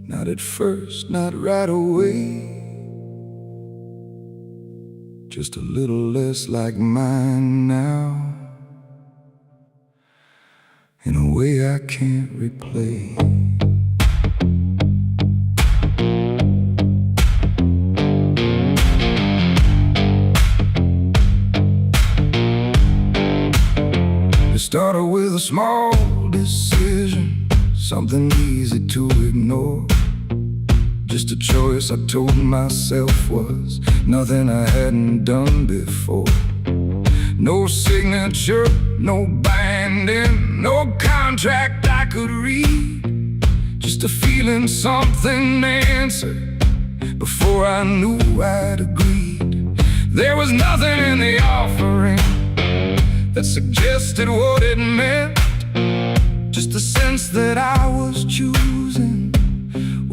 not at first, not right away, just a little less like mine now, in a way I can't replay. It started with a small decision, something easy to ignore, just a choice I told myself was nothing I hadn't done before. No signature, no binding, no contract I could read, just a feeling something answered before I knew I'd agreed. There was nothing in the offering that suggested what it meant, just the sense that I was choosing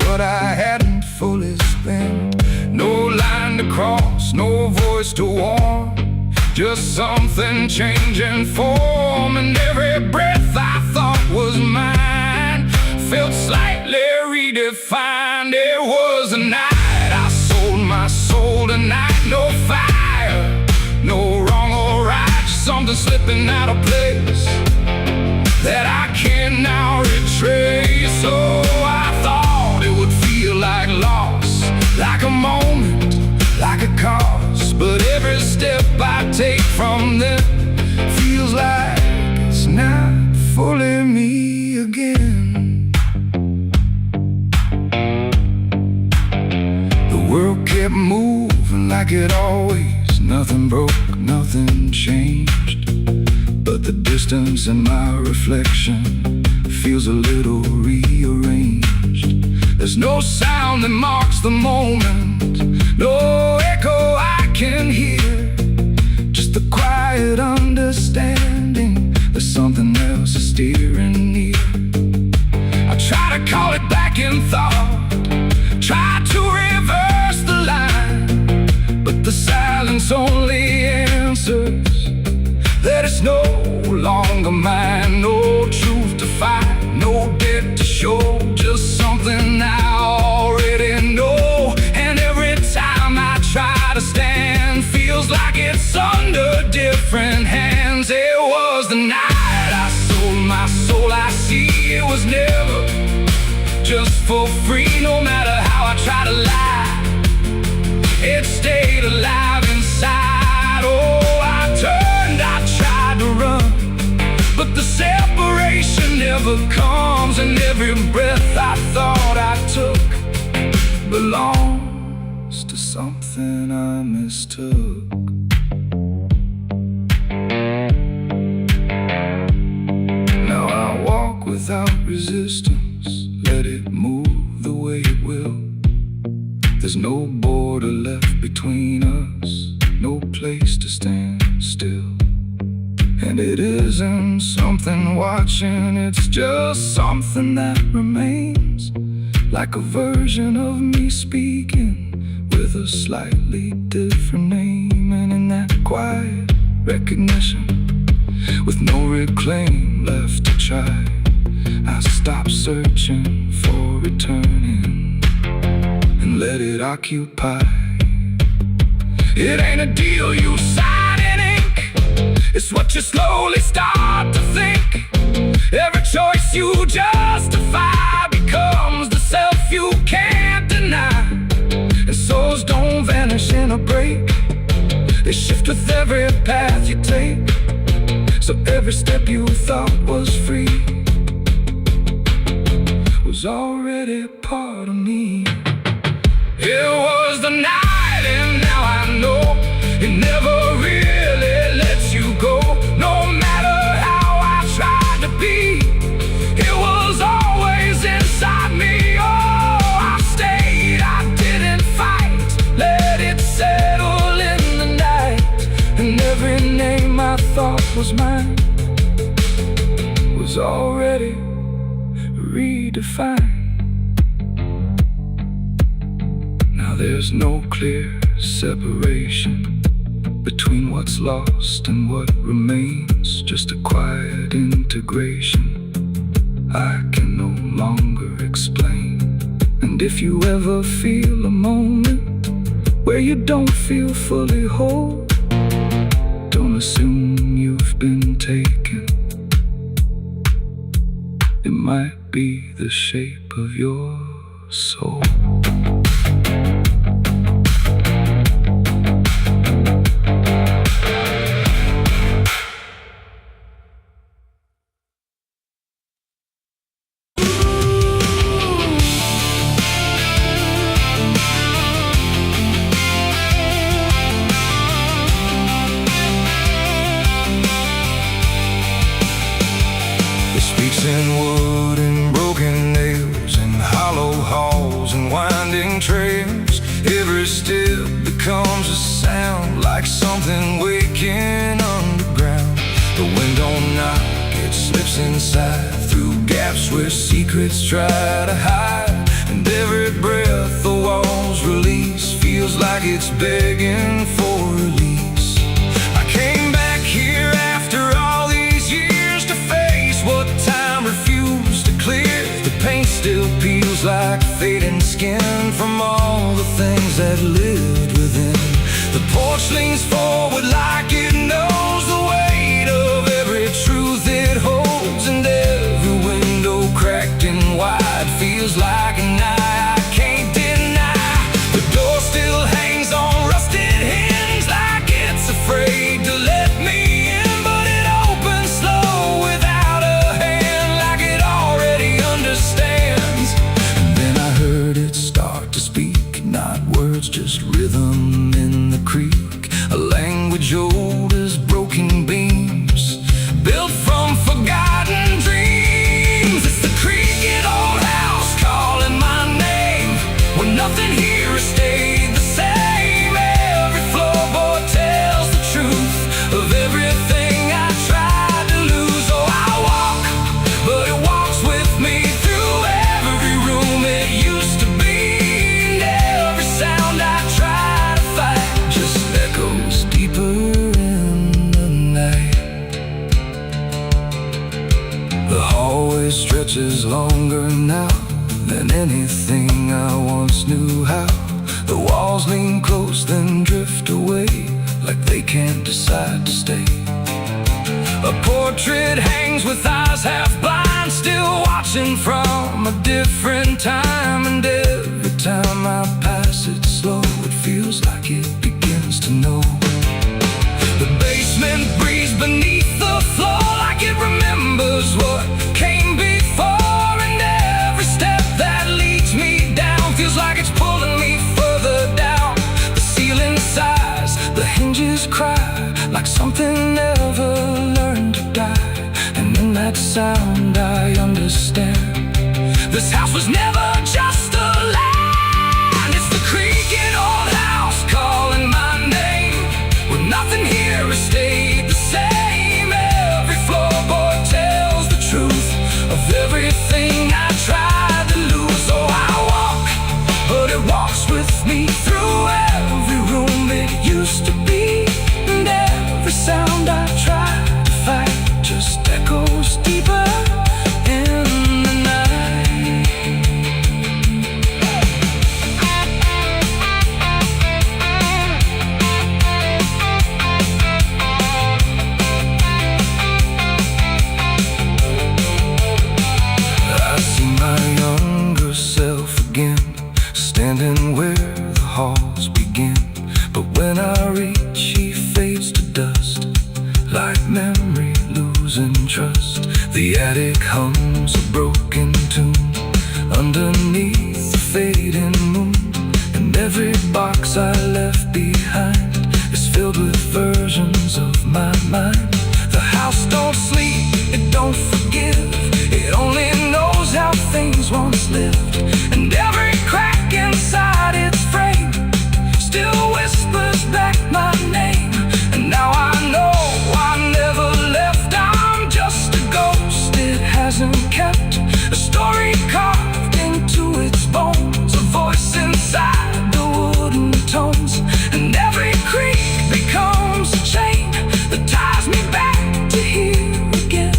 what I hadn't fully spent. No line to cross, no voice to warn, just something changing form. And every breath I thought was mine felt slightly redefined. It was a night I sold my soul tonight. No fire, no wrong or right, just something slipping out of place that I can now retrace. So I thought it would feel like loss, like a moment, like a cause. But every step I take from them feels moving like it always. Nothing broke, nothing changed, but the distance in my reflection feels a little rearranged. There's no sound that marks the moment, no echo I can hear, just the quiet understanding that something else is steering near. I try to call it back in thought, try to reverse the line, but the silence only answers that it's no longer mine. No truth to fight, no debt to show, just something I already know. And every time I try to stand, feels like it's under different hands. It was the night I sold my soul. I see it was never just for free. No matter how I try to lie, it stayed alive inside. Oh, I turned, I tried to run, but the separation never comes. And every breath I thought I took belongs to something I mistook. Now I walk without resistance, let it move the way it will. There's no border left between us, no place to stand still. And it isn't something watching, it's just something that remains, like a version of me speaking with a slightly different name. And in that quiet recognition, with no reclaim left to try, I stop searching for returning and let it occupy. It ain't a deal you sign in ink, it's what you slowly start to think. Every choice you justify becomes the self you can't deny. And souls don't vanish in a break, they shift with every path you take. So every step you thought was free was already part of me. It was the night, and now I know it never really lets you go. No matter how I tried to be, it was always inside me. Oh, I stayed, I didn't fight, let it settle in the night. And every name I thought was mine was already redefined. Now there's no clear separation between what's lost and what remains, just a quiet integration I can no longer explain. And if you ever feel a moment where you don't feel fully whole, don't assume you've been taken. It might be the shape of your soul. In wood and broken nails, and hollow halls and winding trails, every step becomes a sound, like something waking underground. The wind don't knock, it slips inside, through gaps where secrets try to hide. And every breath the walls release feels like it's begging for release. I came back here after all these years to face what time refused to clear. The paint still peels like fading skin from all the things that lived within. The porch leans forward like it knows the weight of every truth it holds. And every window cracked and wide feels like an eye I can't deny. The door still hangs on rusted hinges like it's afraid to let me in, but it opens slow without a hand, like it already understands. And then I heard it start to speak, not words, just rhythm than anything I once knew how. The walls lean close, then drift away, like they can't decide to stay. A portrait hangs with eyes half blind, still watching from a different time. And every time I pass it slow, it feels like it begins to know. The basement breathes beneath the floor, like it remembers what came before. And every step that leads me down feels like it's pulling me further down. The ceiling sighs, the hinges cry, like something never learned to die. And in that sound I understand, this house was never just a land. It's the creaking old house calling my name, where nothing here has stayed the same. Every floorboard tells the truth of everything I tried to lose. So I walk, but it walks with me through every room it used to be. And every sound I try to fight just echoes deeper in the night. I see my younger self again, standing where the halls begin. But when I reach, he fades to dust, like memory losing trust. The attic hums a broken tune underneath the fading moon. And every box I left behind is filled with versions of my mind. The house don't sleep, it don't forgive, it only knows how things once lived. And every crack inside its frame still whispers back my name. And now I know I never left, I'm just a ghost. It hasn't kept a story carved into its bones, a voice inside the wooden tones. And every creak becomes a chain that ties me back to here again.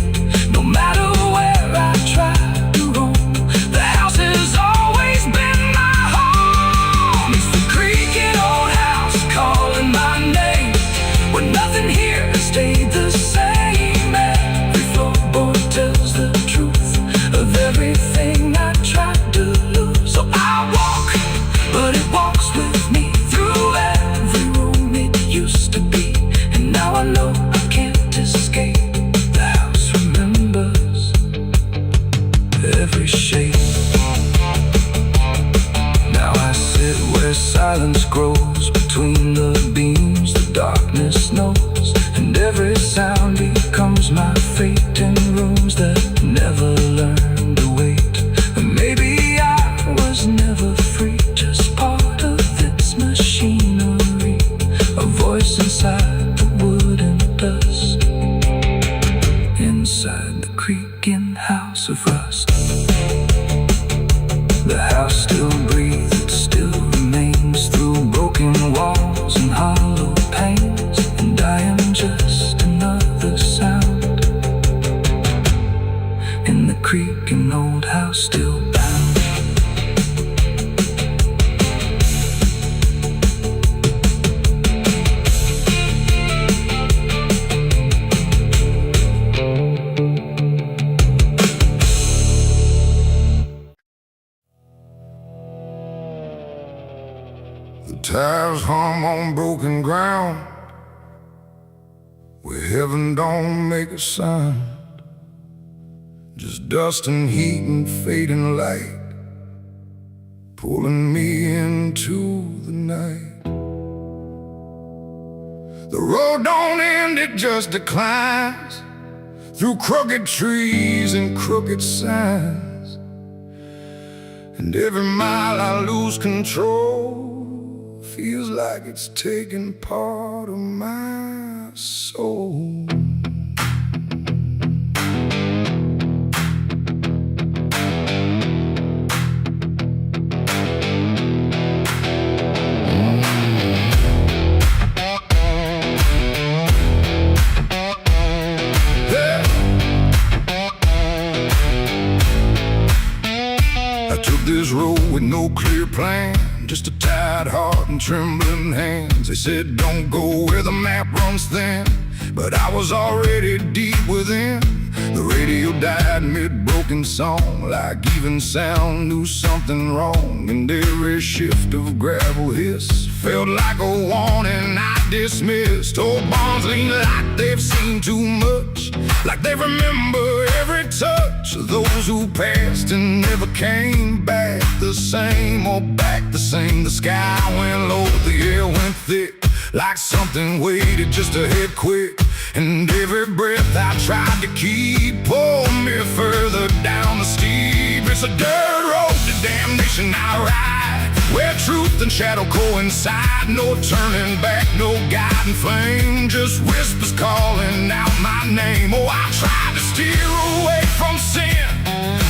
No matter where I try to roam, the house has always been my home. It's the creaking old house calling my name, where nothing here has stayed the same. Every floorboard tells the truth of everything I tried to lose. So I walk, but it walks with me through every room it used to be. And now I know I can't escape. The house remembers every shape. Now I sit where silence grows between the beams, the darkness knows. And every sound becomes my fate in rooms that never learned to wait. And maybe I was never free, just part of its machinery, a voice inside the wooden dust, inside the creaking house of rust. The house still breathes, it still remains through broken walls and hollow panes. And I am just another sound in the creaking old house still bound. The tires hum on broken ground, where heaven don't make a sound. Just dust and heat and fading light, pulling me into the night. The road don't end, it just declines through crooked trees and crooked signs. And every mile I lose control feels like it's taking part of my soul. I took of this road with no clear plan, just a tired heart and trembling hands. They said don't go where the map runs thin, but I was already deep within. The radio died mid-broken song, like even sound knew something wrong. And every shift of gravel hiss felt like a warning I dismissed. Old bonds lean like they've seen too much, like they remember every touch of those who passed and never came back the same, or back the same. The sky went low, the air went thick, like something waited just to hit quick. And every breath I tried to keep pulled me further down the steep. It's a dirt road to damnation I ride, where truth and shadow coincide. No turning back, no guiding flame, just whispers calling out my name. Oh, I tried to steer away from sin,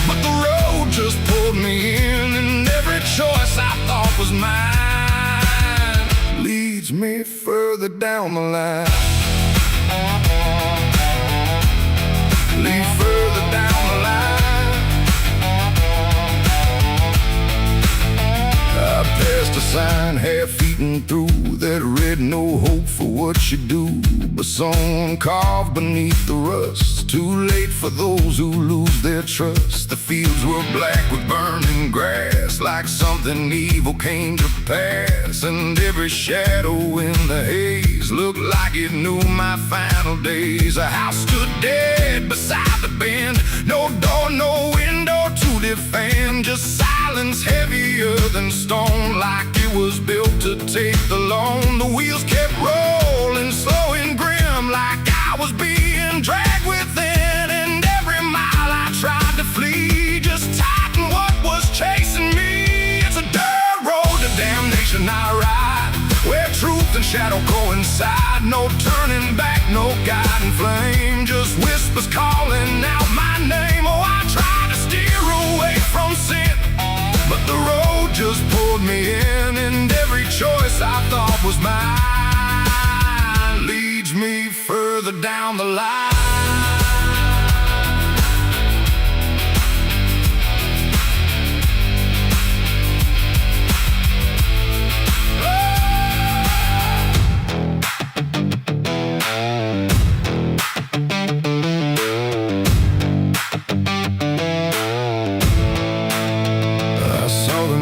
but the road just pulled me in. And every choice I thought was mine leads me further down the line. Lead further down the line. I passed a sign half-eaten through that read no hope for what you do, but someone carved beneath the rust. Too late for those who lose their trust. The fields were black with burning grass, like something evil came to pass. And every shadow in the haze looked like it knew my final days. A house stood dead beside the bend, no door, no window to defend, just silence heavier than stone, like it was built to take the loan. The wheels kept rolling slow and grim, like I was being dragged within. And every mile I tried to flee just tightened what was chasing me. It's a dirt road to damnation I ride, where truth and shadow coincide. No turning back, no guiding flame, just whispers calling out my name. Oh, I tried to steer away from sin, but the road just pulled me in. And every choice I thought was mine leads me further down the line.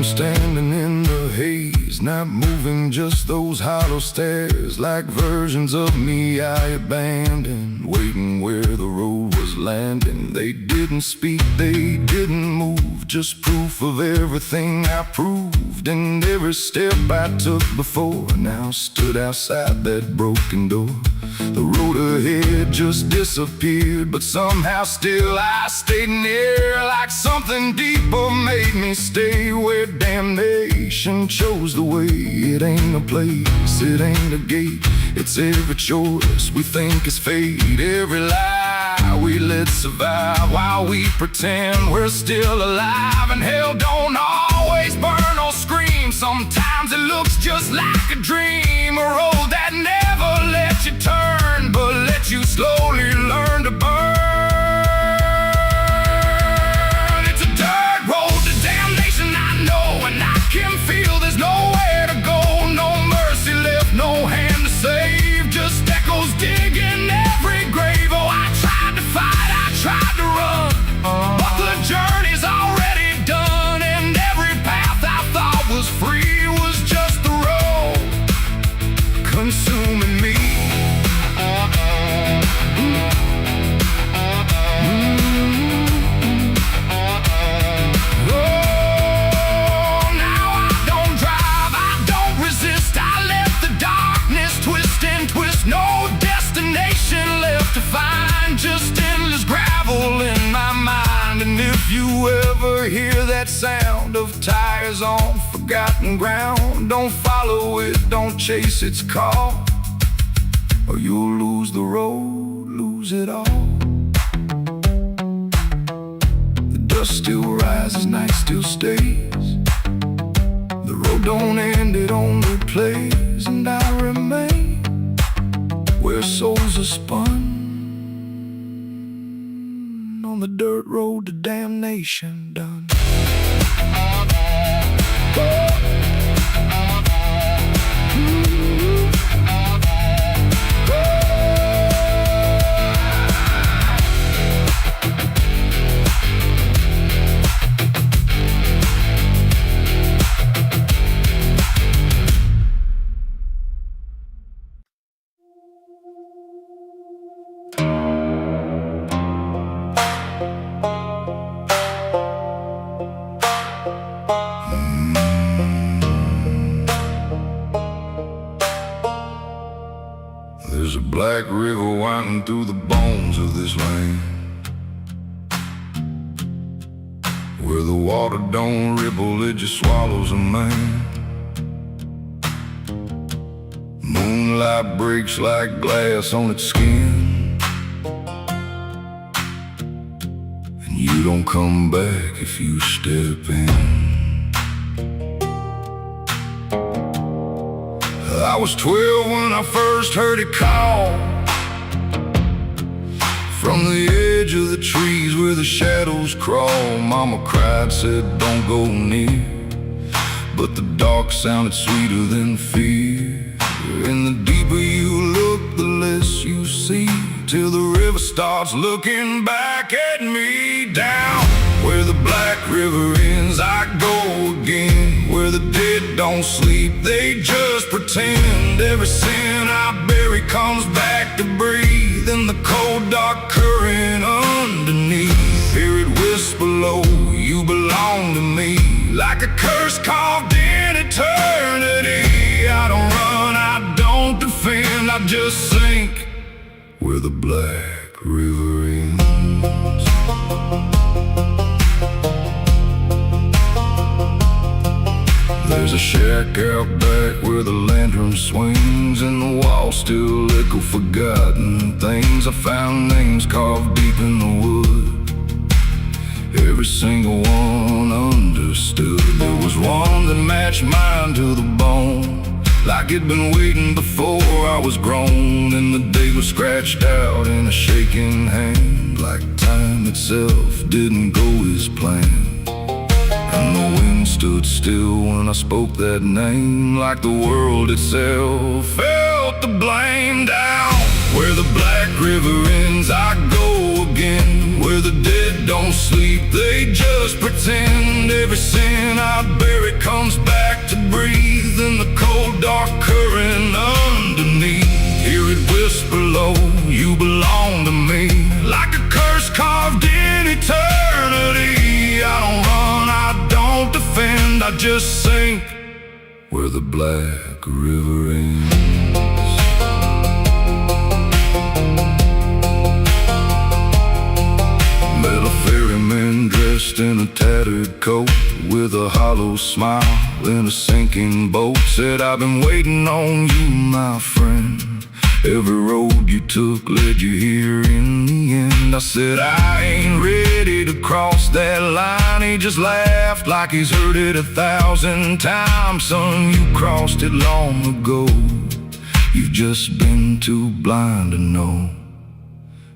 Standing in the haze, not moving, just those hollow stares, like versions of me I abandoned, waiting where the road was landing. They didn't speak, they didn't move, just proof of everything I proved. And every step I took before now stood outside that broken door. The road ahead just disappeared, but somehow still I stayed near, like something deeper made me stay, where damnation chose the way. It ain't a place, it ain't a gate, it's every choice we think is fate. Every lie we let survive while we pretend we're still alive. And hell don't always burn or scream, sometimes it looks just like a dream. A road that never lets you turn, but lets you slowly learn to burn. It's a dirt road to damnation I know, and I can feel there's nowhere to go. No mercy left, no hand to save, just echoes digging every grave. Oh, I tried to fight, I tried to run, but the journey's already done. And every path I thought was free was just the road consuming me. Just endless gravel in my mind. And if you ever hear that sound of tires on forgotten ground, don't follow it, don't chase its call, or you'll lose the road, lose it all. The dust still rises, night still stays, the road don't end, it only plays. And I remain where souls are spun, on the dirt road to damnation done. There's a black river winding through the bones of this land, where the water don't ripple, it just swallows a man. Moonlight breaks like glass on its skin, and you don't come back if you step in. I was 12 when I first heard it call, from the edge of the trees where the shadows crawl. Mama cried, said don't go near, but the dark sounded sweeter than fear. And the deeper you look, the less you see, till the river starts looking back at me. Down where the black river ends, I go again, where the dead don't sleep, they just pretend. Every sin I bury comes back to breathe in the cold dark current underneath. Hear it whisper low, you belong to me, like a curse carved in eternity. I don't run, I don't defend, I just sink where the black river ends. There's a shack out back where the lantern swings, and the walls still echo forgotten things. I found names carved deep in the wood, every single one understood. There was one that matched mine to the bone, like it'd been waiting before I was grown. And the day was scratched out in a shaking hand, like time itself didn't go as planned. And the wind stood still when I spoke that name, like the world itself felt the blame. Down where the black river ends, I go again, where the dead don't sleep, they just pretend. Every sin I bury comes back to breathe in the cold dark current underneath. Hear it whisper low, you belong to me, like a curse carved in eternity. I don't run, I don't defend, I just sink where the black river ends. Met a ferryman dressed in a tattered coat, with a hollow smile in a sinking boat. Said, I've been waiting on you, my friend. Every road you took led you here in the end. I said, I ain't ready to cross that line. He just laughed like he's heard it 1,000 times. Son, you crossed it long ago, you've just been too blind to know.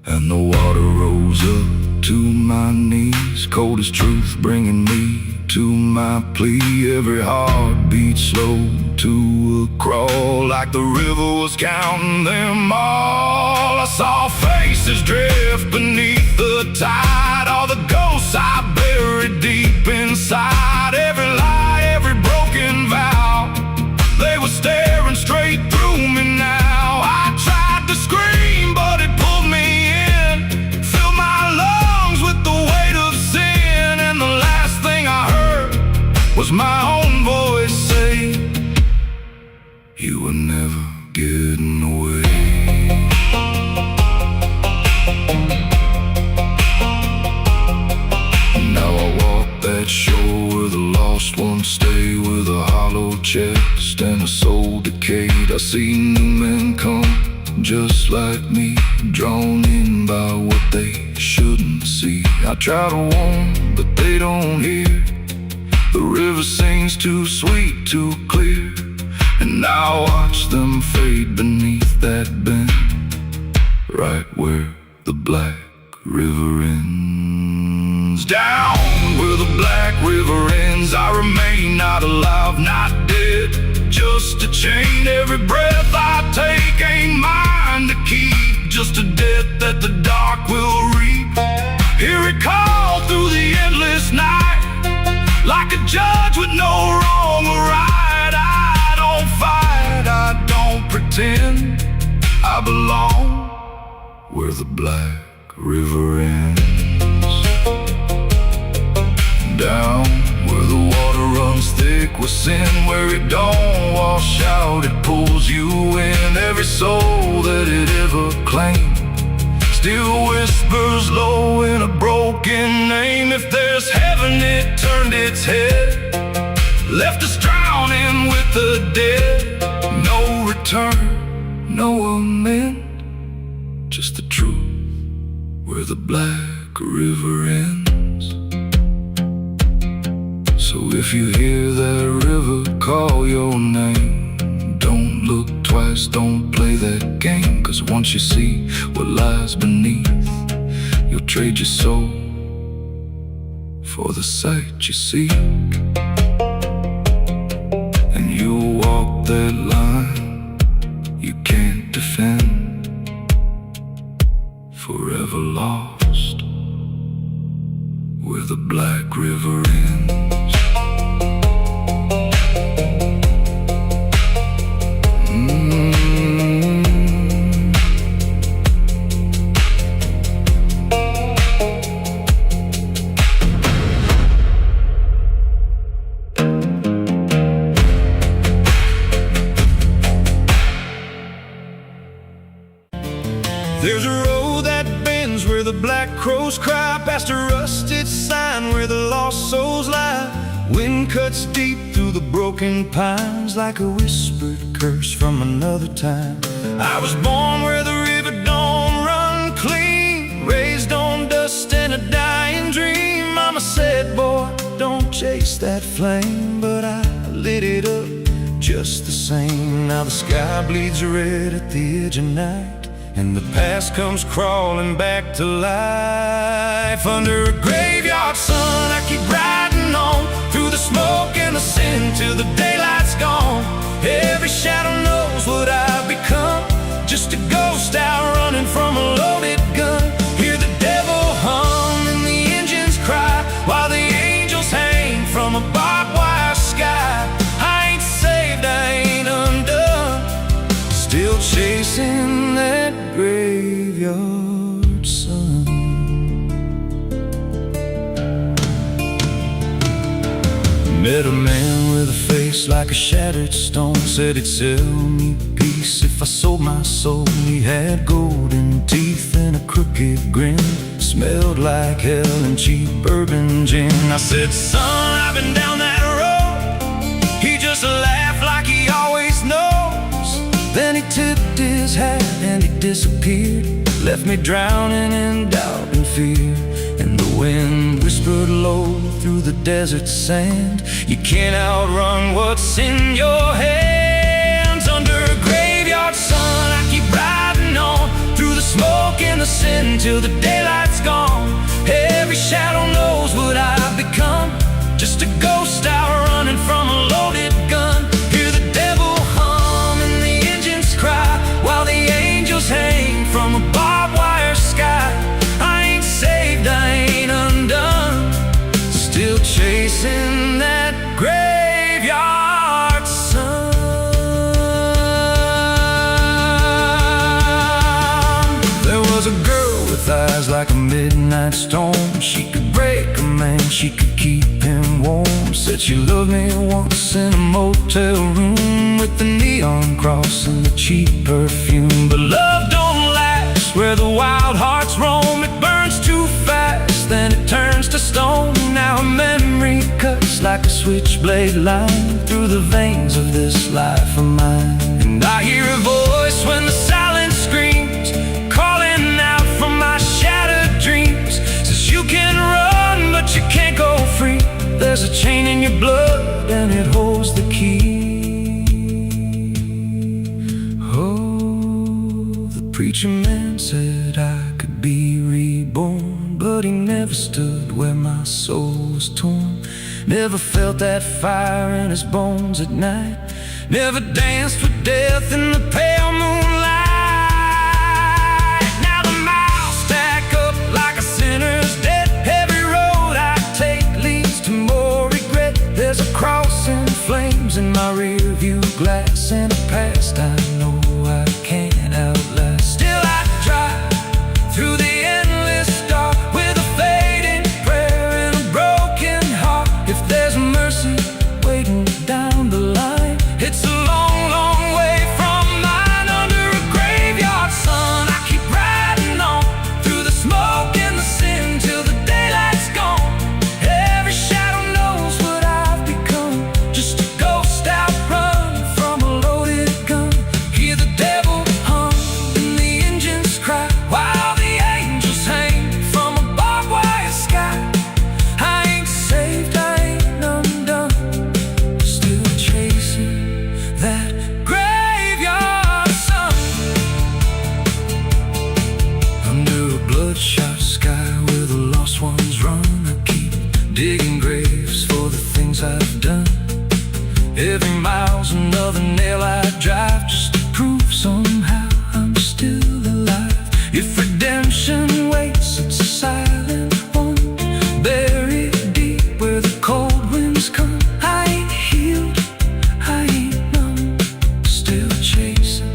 And the water rose up to my knees, cold as truth bringing me to my plea. Every heartbeat slow to a crawl, like the river was counting them all. I saw faces drift beneath the tide, all the ghosts I buried deep inside. Every lie, every broken vow, they were staring straight through me now. I tried to scream, but it pulled me in, filled my lungs with the weight of sin. And the last thing I heard was my own voice say, you were never getting away. Now I walk that shore where the lost ones stay, with a hollow chest and a soul decayed. I see new men come just like me, drawn in by what they shouldn't see. I try to warn, but they don't hear. The river sings too sweet, too clear, and I watch them fade beneath that bend, right where the black river ends. Down where the black river ends, I remain not alive, not dead, just a chain. Every breath I take ain't mine to keep, just a death that the dark will reap. Hear it call through the endless night, like a judge with no wrong or right. I don't fight, I don't pretend, I belong where the black river ends. Down where the water a sin where it don't wash out. It pulls you in, every soul that it ever claimed still whispers low in a broken name. If there's heaven, it turned its head, left us drowning with the dead. No return, no amend, just the truth where the black river ends. So if you hear that river call your name, don't look twice, don't play that game. Cause once you see what lies beneath, you'll trade your soul for the sight you seek. And you'll walk that line you can't defend, forever lost where the black river ends. There's a road that bends where the black crows cry, past a rusted sign where the lost souls lie. Wind cuts deep through the broken pines like a whispered curse from another time. I was born where the river don't run clean, raised on dust and a dying dream. Mama said, boy, don't chase that flame, but I lit it up just the same. Now the sky bleeds red at the edge of night, and the past comes crawling back to life. Under a graveyard sun, I keep riding on through the smoke and the sin till the daylight's gone. Every shadow knows what I've become, just a ghost out running from a loaded gun. Hear the devil hum and the engines cry, while the angels hang from a barbed wire sky. I ain't saved, I ain't undone, still chasing that graveyard sun. Met a man with a face like a shattered stone, said he'd sell me peace if I sold my soul. He had golden teeth and a crooked grin, smelled like hell and cheap bourbon gin. I said, son, I've been down that road. He just laughed like he always knows. Then he tipped his hat and he disappeared, left me drowning in doubt and fear. And the wind whispered low through the desert sand, you can't outrun what's in your hands. Under a graveyard sun, I keep riding on through the smoke and the sin till the daylight's gone. Every shadow knows what I've become, just a ghost out running from a loaded gun. Hear the devil hum and the engines cry, while the angels hang from a barbed wire sky. I ain't saved, I ain't undone, still chasing that graveyard sun. There was a girl with eyes like a midnight storm. She could break a man, she could keep him warm. Said she loved me once in a motel room, with the neon cross and the cheap perfume. But love don't last where the wild hearts roam. It burns too fast, then it turns to stone. Now a memory cuts like a switchblade line through the veins of this life of mine. And I hear a voice when the silence screams, calling out from my shattered dreams. Says you can run, but you can't go free. There's a chain in your blood and it holds the key. Oh, the preacher man said I could be reborn, but he never stood where my soul was torn. Never felt that fire in his bones at night, never danced with death in the pale moonlight. Now the miles stack up like a sinner's debt. Every road I take leads to more regret. There's a cross in flames in my rear view glass, and a past I know I can't outlast. Still I drive through the endless dark with a fading prayer and a broken heart. If there's mercy waiting down things I've done. Every mile's another nail I drive, just to prove somehow I'm still alive. If redemption waits, it's a silent one, buried deep where the cold winds come. I ain't healed, I ain't numb, still chasing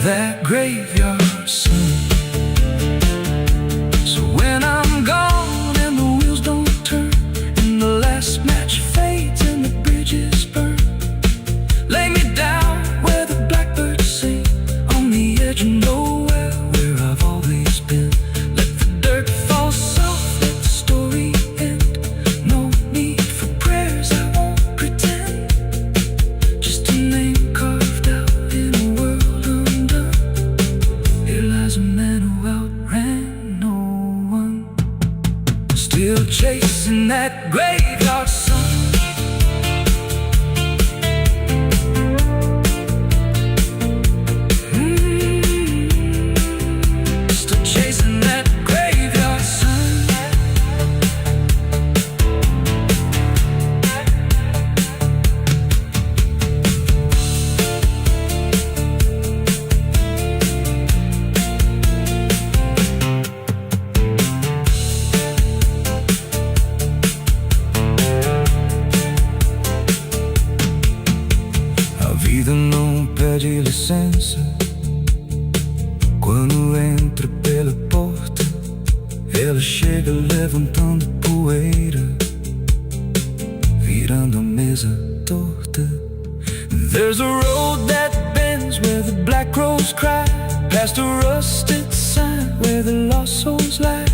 that graveyard sun. So when I'm gone and the wheels don't turn, and the last match fades and the bridges burn, lay me down where the blackbirds sing, on the edge of nowhere where I've always been. Let the dirt fall soft, let the story end. No need for prayers, I won't pretend. Just a name carved out in a world undone. Here lies a man who outran no one, still chasing that graveyard sun. Still chasing that graveyard sun. A vida não pede licença quando entra pela porta. Ela chega levantando poeira, virando a mesa torta. There's a road that bends where the black crows cry, past a rusted sign where the lost souls lie.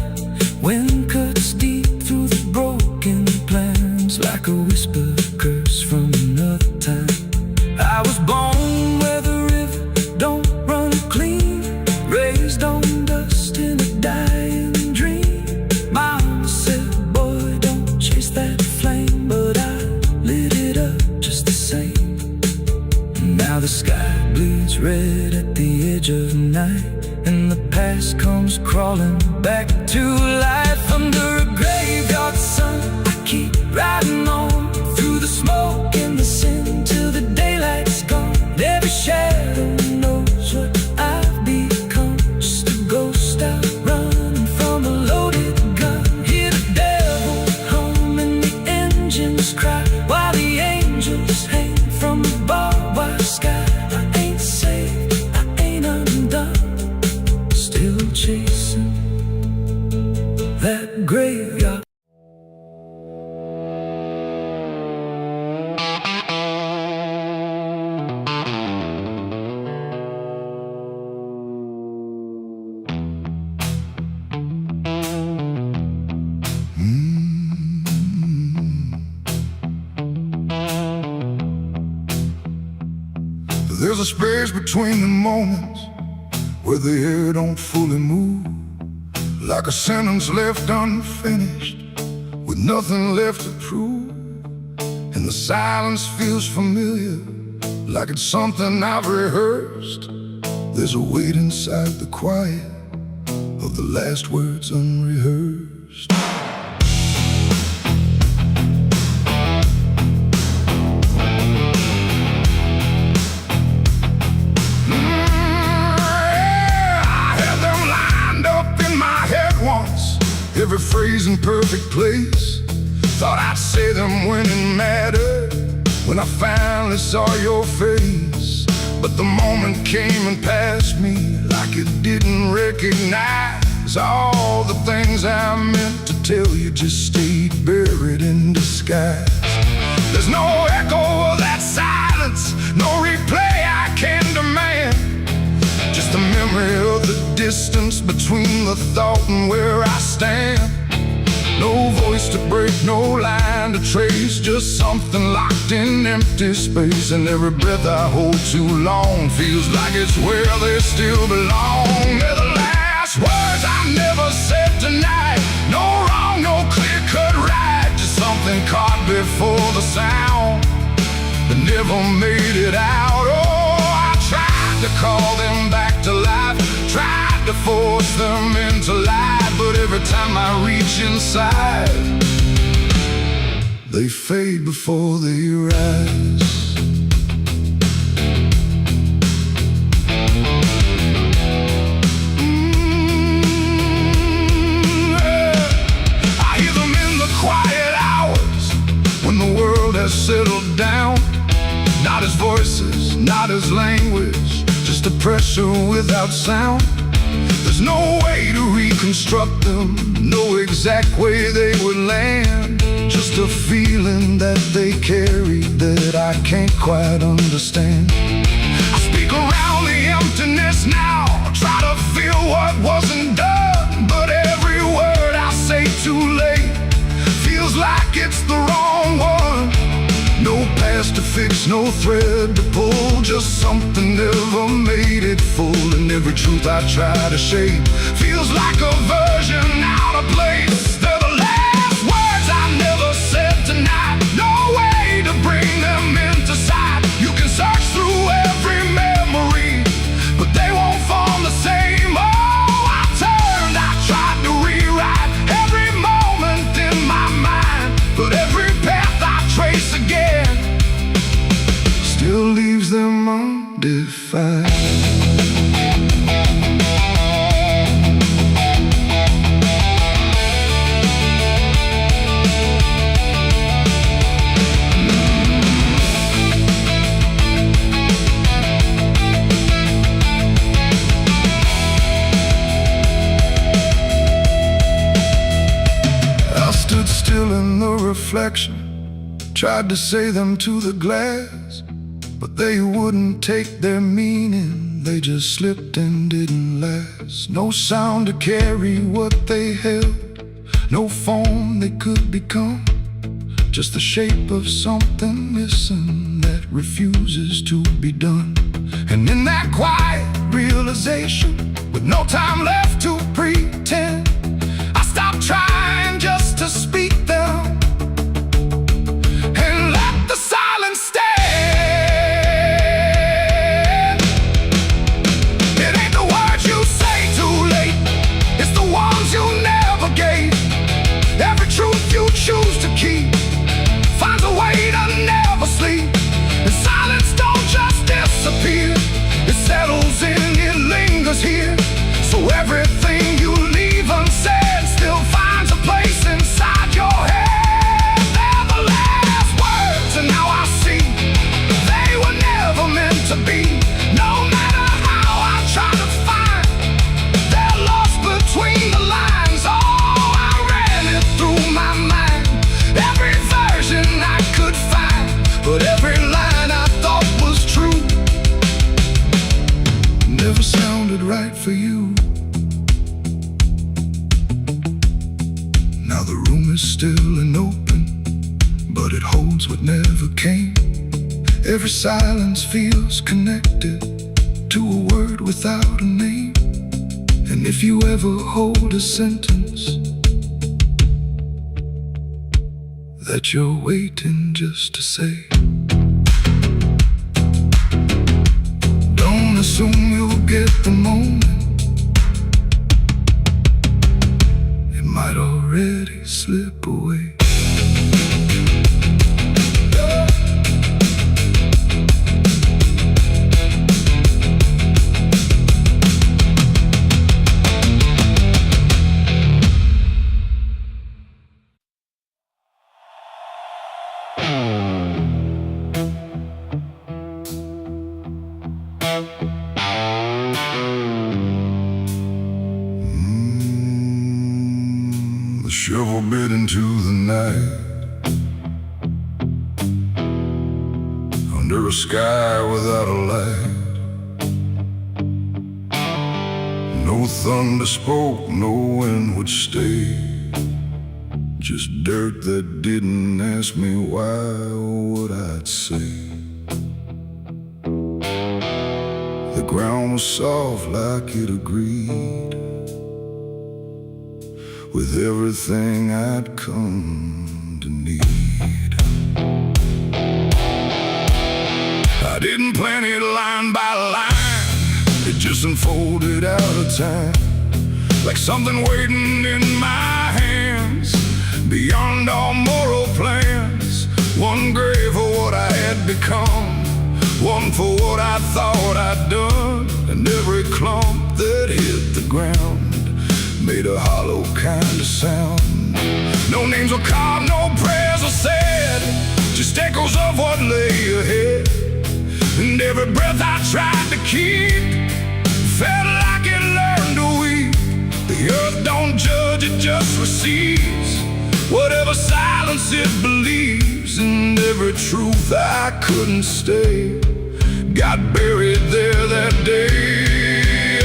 Wind cuts deep through the broken plans, like a whisper curse from another time. I was born where the river don't run clean, raised on dust in a dying dream. Mama said, boy, don't chase that flame, but I lit it up just the same. Now the sky bleeds red at the edge of night, and the past comes crawling back to life. Under a graveyard sun, I keep riding on through the smoke and the sin till the daylight's gone. Every shadow knows what I've become, just a ghost out running from a loaded gun. Hear the devil hum and the engines cry, while the angels hang from the barbed wire sky. I ain't safe, I ain't undone, still chasing that graveyard. There's a space between the moments where the air don't fully move, like a sentence left unfinished with nothing left to prove. And the silence feels familiar, like it's something I've rehearsed. There's a weight inside the quiet of the last words unrehearsed. Every phrase in perfect place, thought I'd say them when it mattered, when I finally saw your face. But the moment came and passed me like it didn't recognize. All the things I meant to tell you just stayed buried in disguise. There's no echo of that silence, no replay I can demand, just the memory of the distance between the thought and where I stand. No voice to break, no line to trace, just something locked in empty space. And every breath I hold too long feels like it's where they still belong. They're the last words I never said tonight. No wrong, no clear-cut right, just something caught before the sound that never made it out. Oh, I tried to call them back to life, tried to force them into life, but every time I reach inside, they fade before they rise. I hear them in the quiet hours when the world has settled down. Not as voices, not as language, just a pressure without sound. There's no way to reconstruct them, no exact way they would land. Just a feeling that they carry that I can't quite understand. I speak around the emptiness now, try to feel what wasn't done. But every word I say too late feels like it's the wrong one. No past to fix, no thread to pull, just something never made it full. And every truth I try to shape feels like a version out of place. They're the last words I never said tonight, no way to bring them into sight. You can search through every memory, but they won't form the same. Oh, I turned, I tried to rewrite every moment in my mind, but every path I trace again still leaves them undefined. I stood still in the reflection, tried to say them to the glass, but they wouldn't take their meaning, they just slipped and didn't last. No sound to carry what they held, no form they could become, just the shape of something missing that refuses to be done. And in that quiet realization, with no time left to pretend, I stopped trying just to speak them and let the silence stand. Choose to keep finds a way to never sleep. And silence don't just disappear, it settles in, it lingers here. So everything you leave unsaid still finds a place inside your head. They're the last words, and now I see they were never meant to be. No matter how I try to find, they're lost between the lines. Oh, I ran it through my mind, every version I could find, but every line I thought was true never sounded right for you. Now the room is still and open, but it holds what never came. Every silence feels connected to a word without a name. And if you ever hold a sentence that you're waiting just to say, don't assume you'll get the moment, it might already slip away. The shovel bit into the night, under a sky without a light. No thunder spoke, no wind would stay, just dirt that didn't ask me why or what I'd say. The ground was soft like it agreed with everything I'd come to need. I didn't plan it line by line, it just unfolded out of time, like something waiting in my hands, beyond all moral plans. One grave for what I had become, one for what I thought I'd done. And every clump that hit the ground made a hollow kind of sound. No names were carved, no prayers were said, just echoes of what lay ahead. And every breath I tried to keep felt like it learned to weep. The earth don't judge, it just receives whatever silence it believes. And every truth I couldn't stay got buried there that day.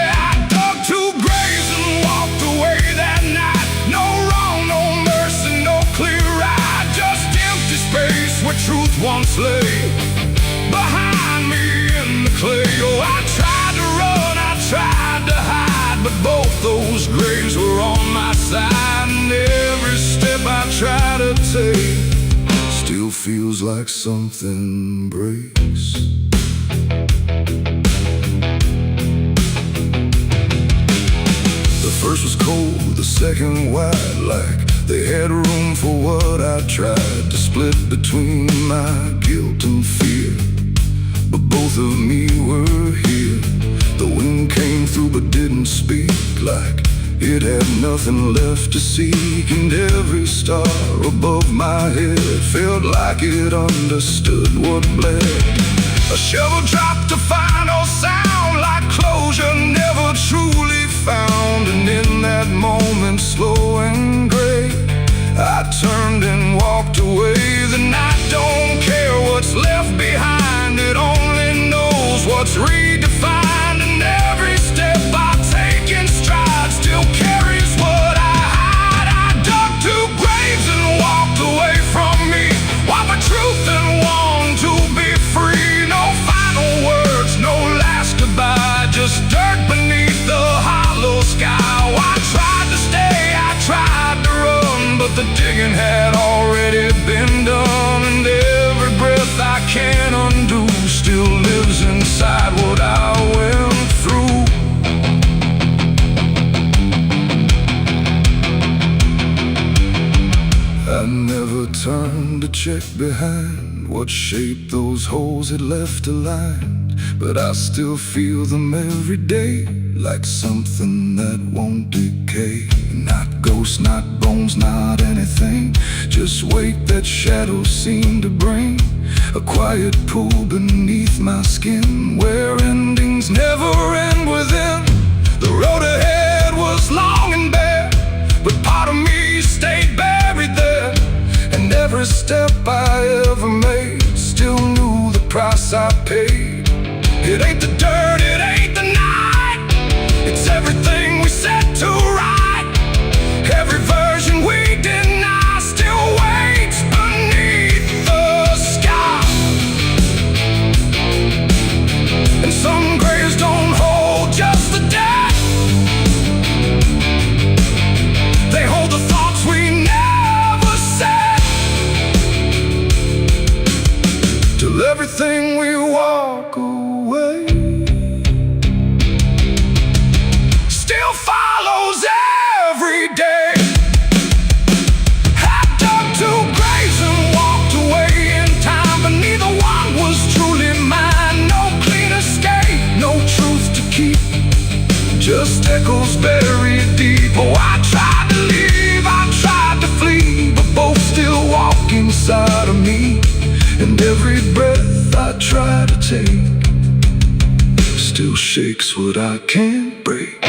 I dug 2 graves and walked away that night. No wrong, no mercy, no clear ride, just empty space where truth once lay behind me in the clay. Oh, I tried to run, I tried to hide, but both those graves were on my side. And every step I try to take still feels like something breaks. The first was cold, the second wide, like they had room for what I tried to split between my guilt and fear. But both of me were here. The wind came through but didn't speak, like it had nothing left to seek. And every star above my head felt like it understood what bled. A shovel dropped a final sound, like closure never truly found. And in that moment, slow and gray, I turned and walked away. The night don't care what's left behind, it only knows what's redefined. And every step I take in stride still carries what I hide. I dug 2 graves and walked away from me, one for truth and one to be free. No final words, no last goodbye, just dirt beneath the hollow sky. Oh, I tried to stay, I tried to run, but the digging had already been done. And every breath I can't undo still lives inside what I went through. I never turned to check behind what shape those holes had left aligned, but I still feel them every day, like something that won't decay. Not ghosts, not bones, not anything, just weight that shadows seem to bring. A quiet pool beneath my skin, where endings never end within. The road ahead was long and bare, but part of me stayed buried there. And every step I ever made still knew the price I paid. It ain't the dirt, it ain't the night, it's everything we set to right. Every version we deny still waits beneath the sky. And some graves don't hold just the dead, they hold the thoughts we never said. Till everything we walk away still follows every day. I dug 2 graves and walked away in time, but neither one was truly mine. No clean escape, no truth to keep, just echoes buried deep. Oh, I tried to leave, I tried to flee, but both still walk inside of me. And every breath I try to take still shakes what I can't break.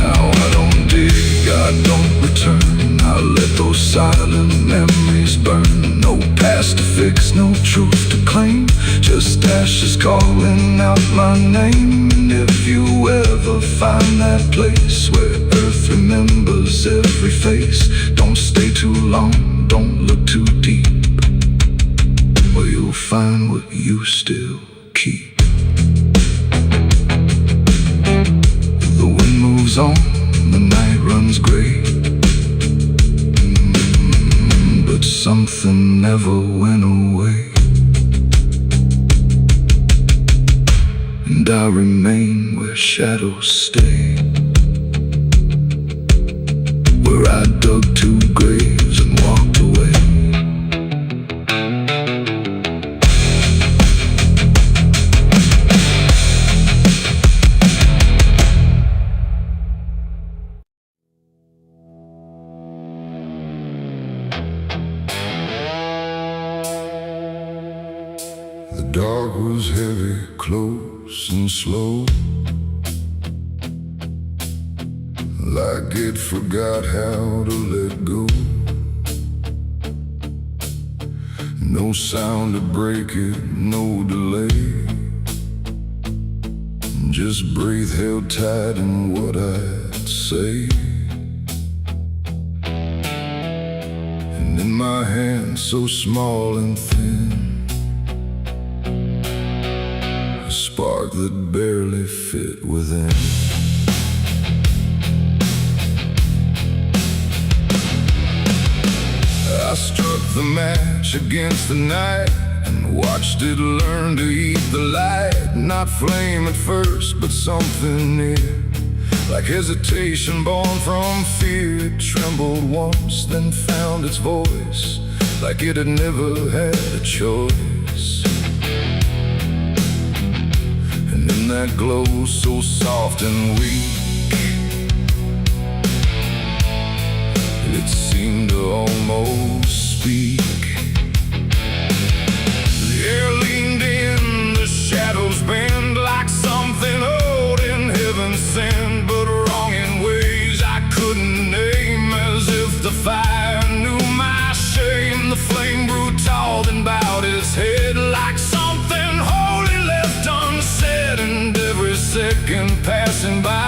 Now I don't dig, I don't return, I let those silent memories burn. No past to fix, no truth to claim, just ashes calling out my name. And if you ever find that place where earth remembers every face, don't stay too long, don't look too deep, or you'll find what you still keep. The wind moves on, the night runs gray, but something never went away. And I remain where shadows stay. where I dug 2 graves and walked away. The dark was heavy, close and slow, like it forgot how to let go. No sound to break it, no delay, just breath held tight in what I'd say. And in my hand so small and thin, a spark that barely fit within. I struck the match against the night and watched it learn to eat the light. Not flame at first, but something near, like hesitation born from fear. It trembled once, then found its voice, like it had never had a choice. And in that glow so soft and weak, it seemed to almost speak. The air leaned in, the shadows bend, like something old in heaven sent, but wrong in ways I couldn't name. As if the fire knew my shame, the flame grew tall, then bowed its head, like something holy left unsaid. And every second passing by,